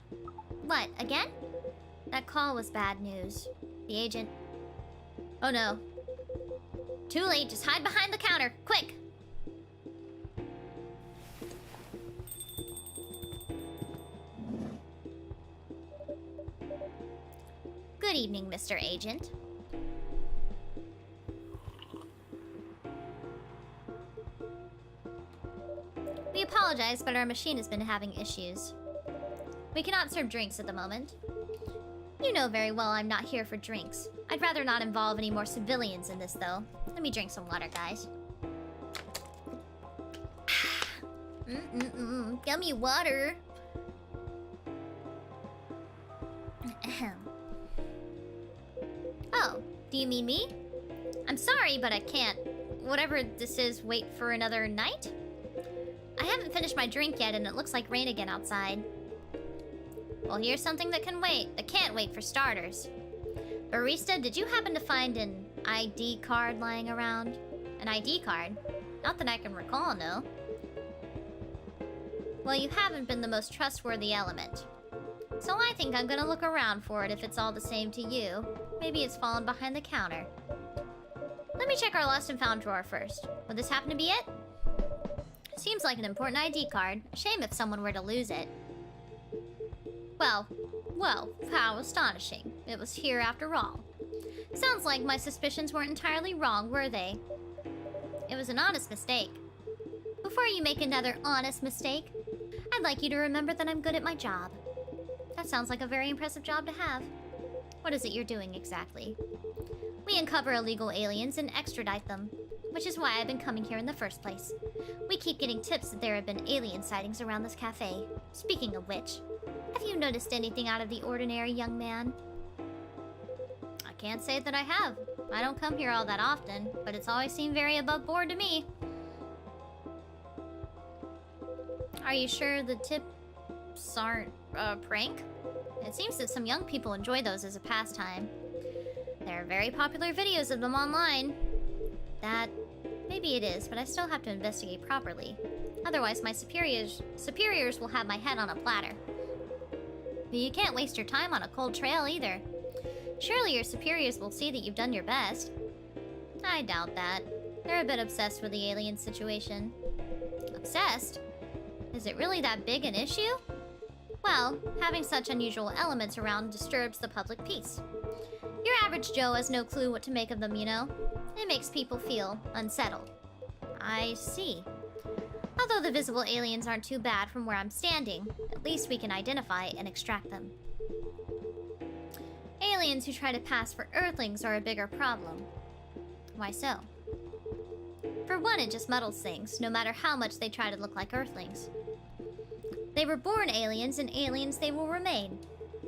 What, again? That call was bad news. The agent... Oh no. Too late, just hide behind the counter, quick! Good evening, Mr. Agent. We apologize, but our machine has been having issues. We cannot serve drinks at the moment. You know very well I'm not here for drinks. I'd rather not involve any more civilians in this, though. Let me drink some water, guys. Gummy water. Ahem. Oh, do you mean me? I'm sorry, but I can't. Whatever this is, wait for another night? I haven't finished my drink yet, and it looks like rain again outside. Well, here's something that can wait. That can't wait for starters. Barista, did you happen to find an ID card lying around? An ID card? Not that I can recall, no. Well, you haven't been the most trustworthy element. So I think I'm gonna look around for it if it's all the same to you. Maybe it's fallen behind the counter. Let me check our lost and found drawer first. Would this happen to be it? Seems like an important ID card. A shame if someone were to lose it. Well, how astonishing. It was here after all. Sounds like my suspicions weren't entirely wrong, were they? It was an honest mistake. Before you make another honest mistake, I'd like you to remember that I'm good at my job. That sounds like a very impressive job to have. What is it you're doing exactly? We uncover illegal aliens and extradite them, which is why I've been coming here in the first place. We keep getting tips that there have been alien sightings around this cafe. Speaking of which, have you noticed anything out of the ordinary, young man? I can't say that I have. I don't come here all that often, but it's always seemed very above board to me. Are you sure the tips aren't a prank? It seems that some young people enjoy those as a pastime. There are very popular videos of them online. That... maybe it is, but I still have to investigate properly. Otherwise, my superiors will have my head on a platter. But you can't waste your time on a cold trail either. Surely your superiors will see that you've done your best. I doubt that. They're a bit obsessed with the alien situation. Obsessed? Is it really that big an issue? Well, having such unusual elements around disturbs the public peace. Your average Joe has no clue what to make of them, you know? It makes people feel unsettled. I see. Although the visible aliens aren't too bad from where I'm standing, at least we can identify and extract them. Aliens who try to pass for Earthlings are a bigger problem. Why so? For one, it just muddles things, no matter how much they try to look like Earthlings. They were born aliens, and aliens they will remain.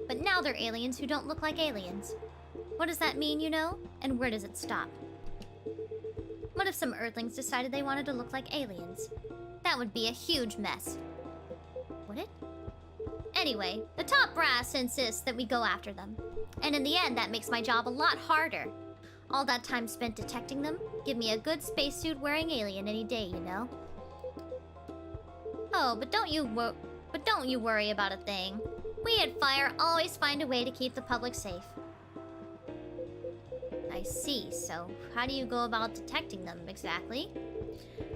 But now they're aliens who don't look like aliens. What does that mean, you know? And where does it stop? What if some Earthlings decided they wanted to look like aliens? That would be a huge mess. Would it? Anyway, the top brass insists that we go after them. And in the end, that makes my job a lot harder. All that time spent detecting them, give me a good spacesuit wearing alien any day, you know? Oh, but don't you worry about a thing. We at Fire always find a way to keep the public safe. I see, so how do you go about detecting them exactly?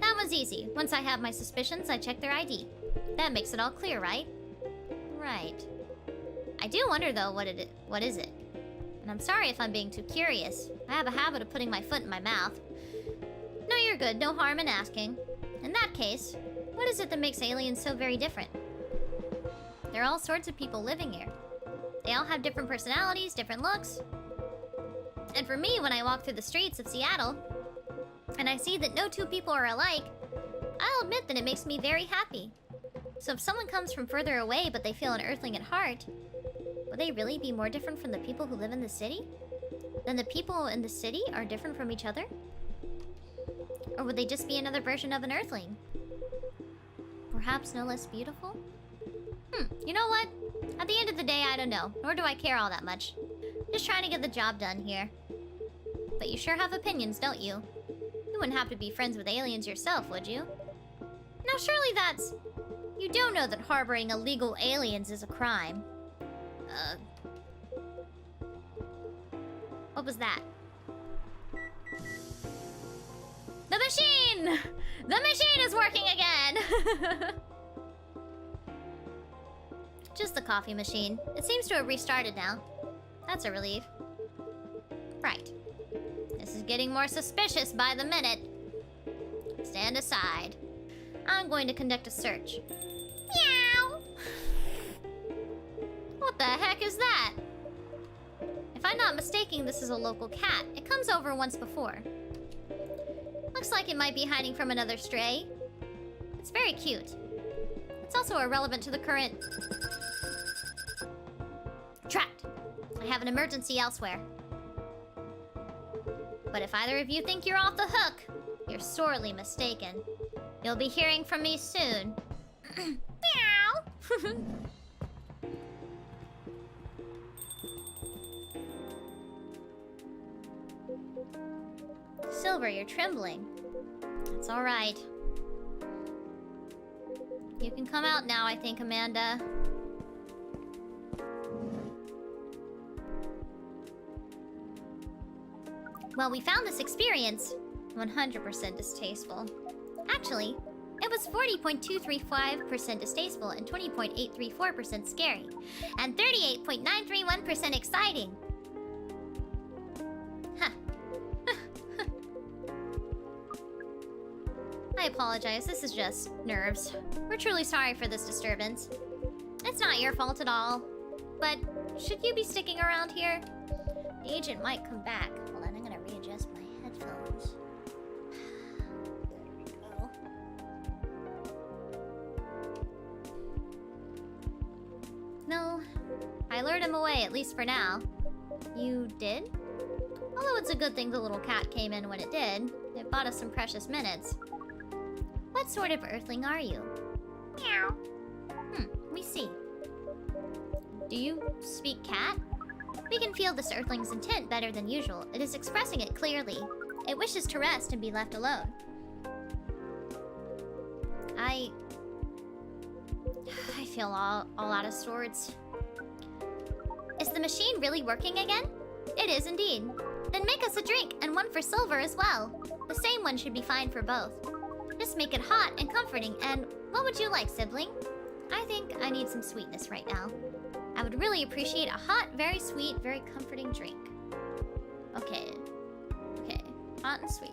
That one's easy. Once I have my suspicions, I check their ID. That makes it all clear, right? Right. I do wonder though, what is it? And I'm sorry if I'm being too curious. I have a habit of putting my foot in my mouth. No, you're good. No harm in asking. In that case, what is it that makes aliens so very different? There are all sorts of people living here. They all have different personalities, different looks. And for me, when I walk through the streets of Seattle, and I see that no two people are alike, I'll admit that it makes me very happy. So if someone comes from further away but they feel an Earthling at heart, will they really be more different from the people who live in the city? Than the people in the city are different from each other? Or would they just be another version of an Earthling? Perhaps no less beautiful? You know what? At the end of the day, I don't know. Nor do I care all that much. Just trying to get the job done here. But you sure have opinions, don't you? You wouldn't have to be friends with aliens yourself, would you? Now surely that's... You do know that harboring illegal aliens is a crime. What was that? The machine! The machine is working again! Just the coffee machine. It seems to have restarted now. That's a relief. Right. This is getting more suspicious by the minute. Stand aside. I'm going to conduct a search. Meow! What the heck is that? If I'm not mistaken, this is a local cat. It comes over once before. Looks like it might be hiding from another stray. It's very cute. It's also irrelevant to the current... Trapped! I have an emergency elsewhere. But if either of you think you're off the hook, you're sorely mistaken. You'll be hearing from me soon. Meow! Silver, you're trembling. That's alright. You can come out now, I think, Amanda. Well, we found this experience 100% distasteful. Actually, it was 40.235% distasteful and 20.834% scary, and 38.931% exciting. Huh. I apologize, this is just nerves. We're truly sorry for this disturbance. It's not your fault at all. But should you be sticking around here? The agent might come back. Hold on, I'm gonna readjust my headphones. There we go. No, I lured him away, at least for now. You did? Although it's a good thing the little cat came in when it did. It bought us some precious minutes. What sort of Earthling are you? Meow. We see. Do you speak cat? We can feel this Earthling's intent better than usual. It is expressing it clearly. It wishes to rest and be left alone. I feel all out of sorts. Is the machine really working again? It is indeed. Then make us a drink, and one for Silver as well. The same one should be fine for both. Just make it hot and comforting, and what would you like, sibling? I think I need some sweetness right now. I would really appreciate a hot, very sweet, very comforting drink. Okay. Okay. Hot and sweet.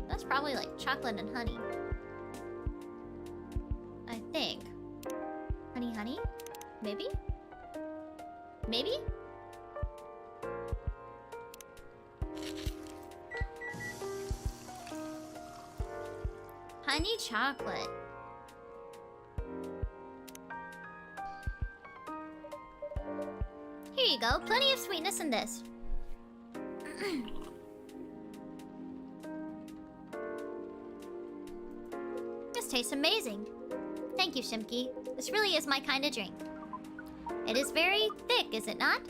That's probably like chocolate and honey. I think. Honey, honey? Maybe? Maybe? Honey chocolate. Here you go, plenty of sweetness in this. This tastes amazing. Thank you, Shimki. This really is my kind of drink. It is very thick, is it not?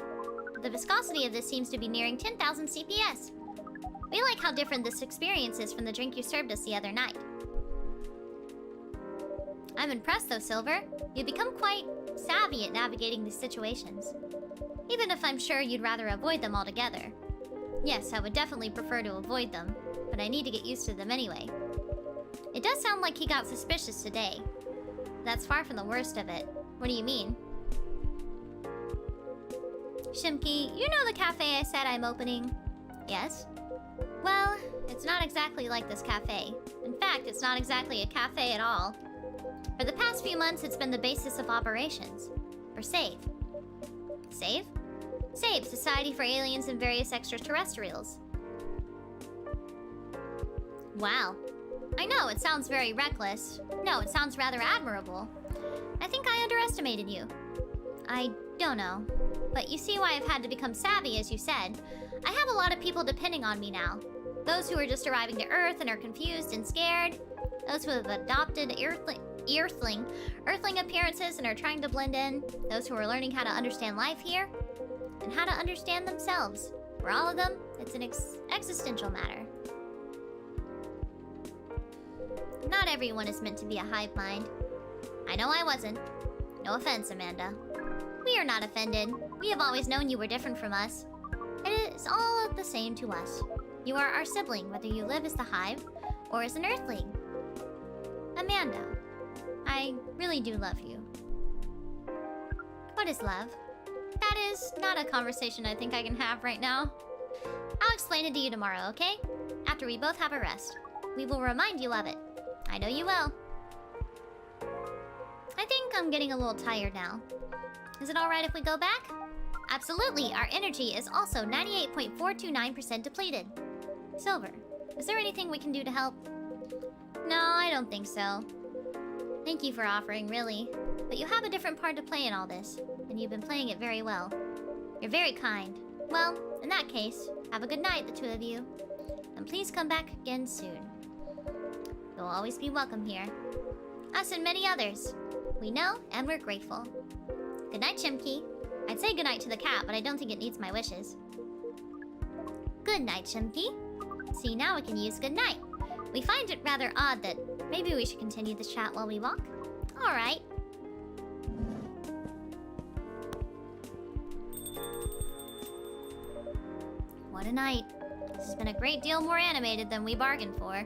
The viscosity of this seems to be nearing 10,000 CPS. We like how different this experience is from the drink you served us the other night. I'm impressed though, Silver. You've become quite savvy at navigating these situations. Even if I'm sure you'd rather avoid them altogether. Yes, I would definitely prefer to avoid them, but I need to get used to them anyway. It does sound like he got suspicious today. That's far from the worst of it. What do you mean? Shimki, you know the cafe I said I'm opening? Yes? Well, it's not exactly like this cafe. In fact, it's not exactly a cafe at all. For the past few months, it's been the basis of operations. For SAVE. SAVE? SAVE, Society for Aliens and Various Extraterrestrials. Wow. I know, it sounds very reckless. No, it sounds rather admirable. I think I underestimated you. I don't know. But you see why I've had to become savvy, as you said. I have a lot of people depending on me now. Those who are just arriving to Earth and are confused and scared. Those who have adopted Earthling appearances and are trying to blend in. Those who are learning how to understand life here. And how to understand themselves. For all of them, it's an existential matter. Not everyone is meant to be a hive mind. I know I wasn't. No offense, Amanda. We are not offended. We have always known you were different from us. It is all the same to us. You are our sibling, whether you live as the hive or as an Earthling. Amanda, I really do love you. What is love? That is not a conversation I think I can have right now. I'll explain it to you tomorrow, okay? After we both have a rest. We will remind you of it. I know you will. I think I'm getting a little tired now. Is it alright if we go back? Absolutely, our energy is also 98.429% depleted. Silver, is there anything we can do to help? No, I don't think so. Thank you for offering, really. But you have a different part to play in all this, and you've been playing it very well. You're very kind. Well, in that case, have a good night, the two of you. And please come back again soon. You'll always be welcome here. Us and many others. We know, and we're grateful. Good night, Chimki. I'd say good night to the cat, but I don't think it needs my wishes. Good night, Chimki. See, now we can use good night. We find it rather odd that maybe we should continue the chat while we walk. Alright. What a night. This has been a great deal more animated than we bargained for.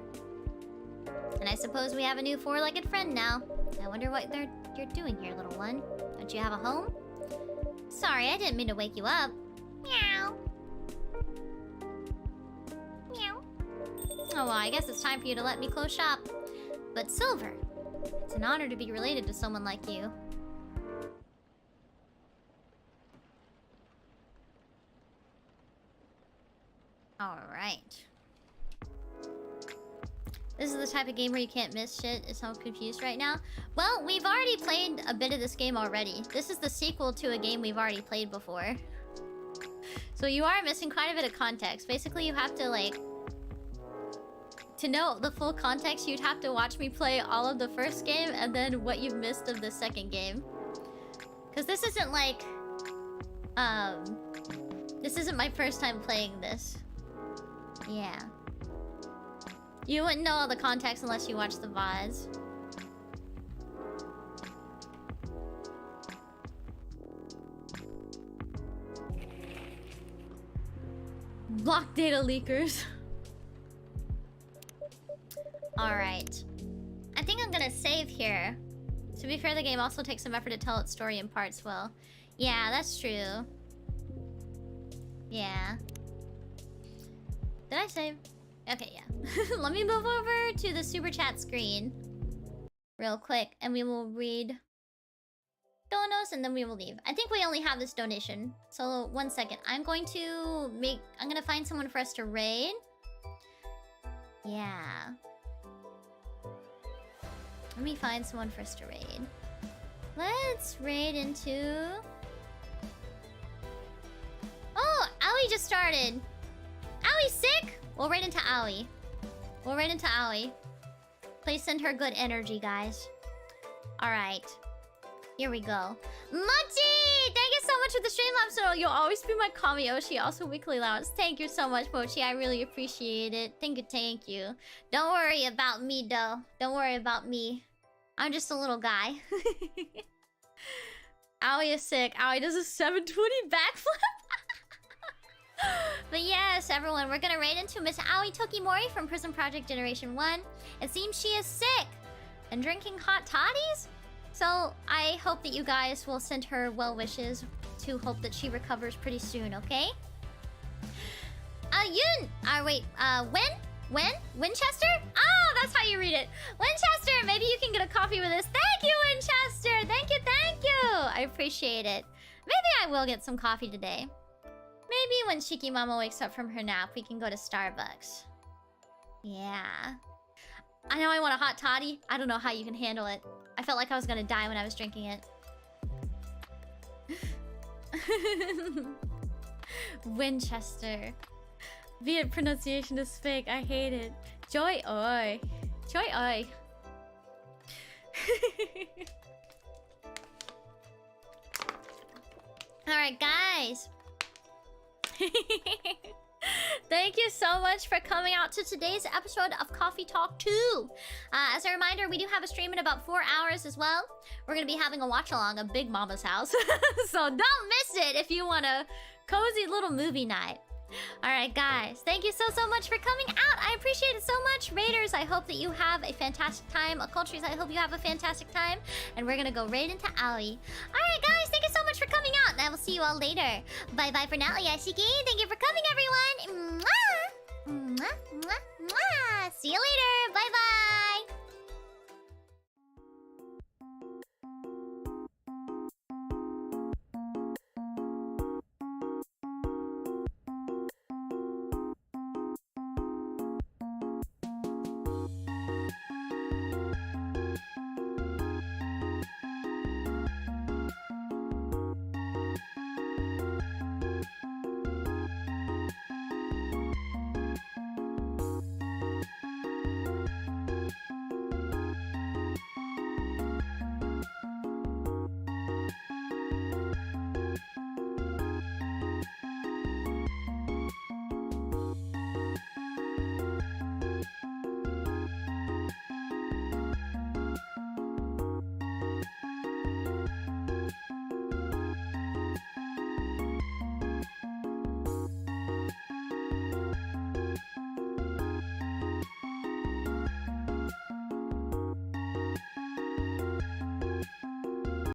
And I suppose we have a new four-legged friend now. I wonder what you're doing here, little one. Don't you have a home? Sorry, I didn't mean to wake you up. Meow. Meow. Oh, well, I guess it's time for you to let me close shop. But Silver, it's an honor to be related to someone like you. Alright. This is the type of game where you can't miss shit. It's so confused right now. Well, we've already played a bit of this game already. This is the sequel to a game we've already played before. So you are missing quite a bit of context. Basically, you have to, like... To know the full context, you'd have to watch me play all of the first game and then what you've missed of the second game. Because this isn't like... This isn't my first time playing this. Yeah. You wouldn't know all the context unless you watched the VODs. Block data leakers. Alright. I think I'm gonna save here. To be fair, the game also takes some effort to tell its story in parts well. Yeah, that's true. Yeah. Did I save? Okay, yeah. Let me move over to the super chat screen real quick, and we will read donos, and then we will leave. I think we only have this donation, so 1 second. I'm gonna find someone for us to raid. Yeah. Let me find someone for us to raid. Let's raid into... Oh, Aoi just started. Aoi's sick? We'll raid into Aoi. We'll raid into Aoi. Please send her good energy, guys. Alright. Here we go. Mochi! Thank you so so much for the Streamlabs channel. You'll always be my Kamiyoshi, also weekly allowance. Thank you so much, Mochi. I really appreciate it. Thank you. Don't worry about me, though. Don't worry about me. I'm just a little guy. Aoi is sick. Aoi does a 720 backflip. But yes, everyone, we're gonna raid into Miss Aoi Tokimori from Prison Project Generation 1. It seems she is sick and drinking hot toddies. So I hope that you guys will send her well wishes to hope that she recovers pretty soon, okay? Yun! When? Winchester? Oh, that's how you read it. Winchester, maybe you can get a coffee with us. Thank you, Winchester! Thank you! I appreciate it. Maybe I will get some coffee today. Maybe when Shiki Mama wakes up from her nap, we can go to Starbucks. Yeah. I know I want a hot toddy. I don't know how you can handle it. I felt like I was gonna die when I was drinking it. Winchester. Viet pronunciation is fake. I hate it. Joy oi. Joy oi. Alright, guys. Thank you so much for coming out to today's episode of Coffee Talk 2. As a reminder, we do have a stream in about 4 hours as well. We're going to be having a watch-along at Big Mama's house. So don't miss it if you want a cozy little movie night. Alright, guys. Thank you so much for coming out. I appreciate it so much. Raiders, I hope that you have a fantastic time. Cultures, I hope you have a fantastic time. And we're going to go right into Aoi. Alright, guys. Thank you so much for coming out. And I will see you all later. Bye-bye for now, Yashiki. Thank you for coming, everyone. Mwah! Mwah, mwah, mwah. See you later. Bye.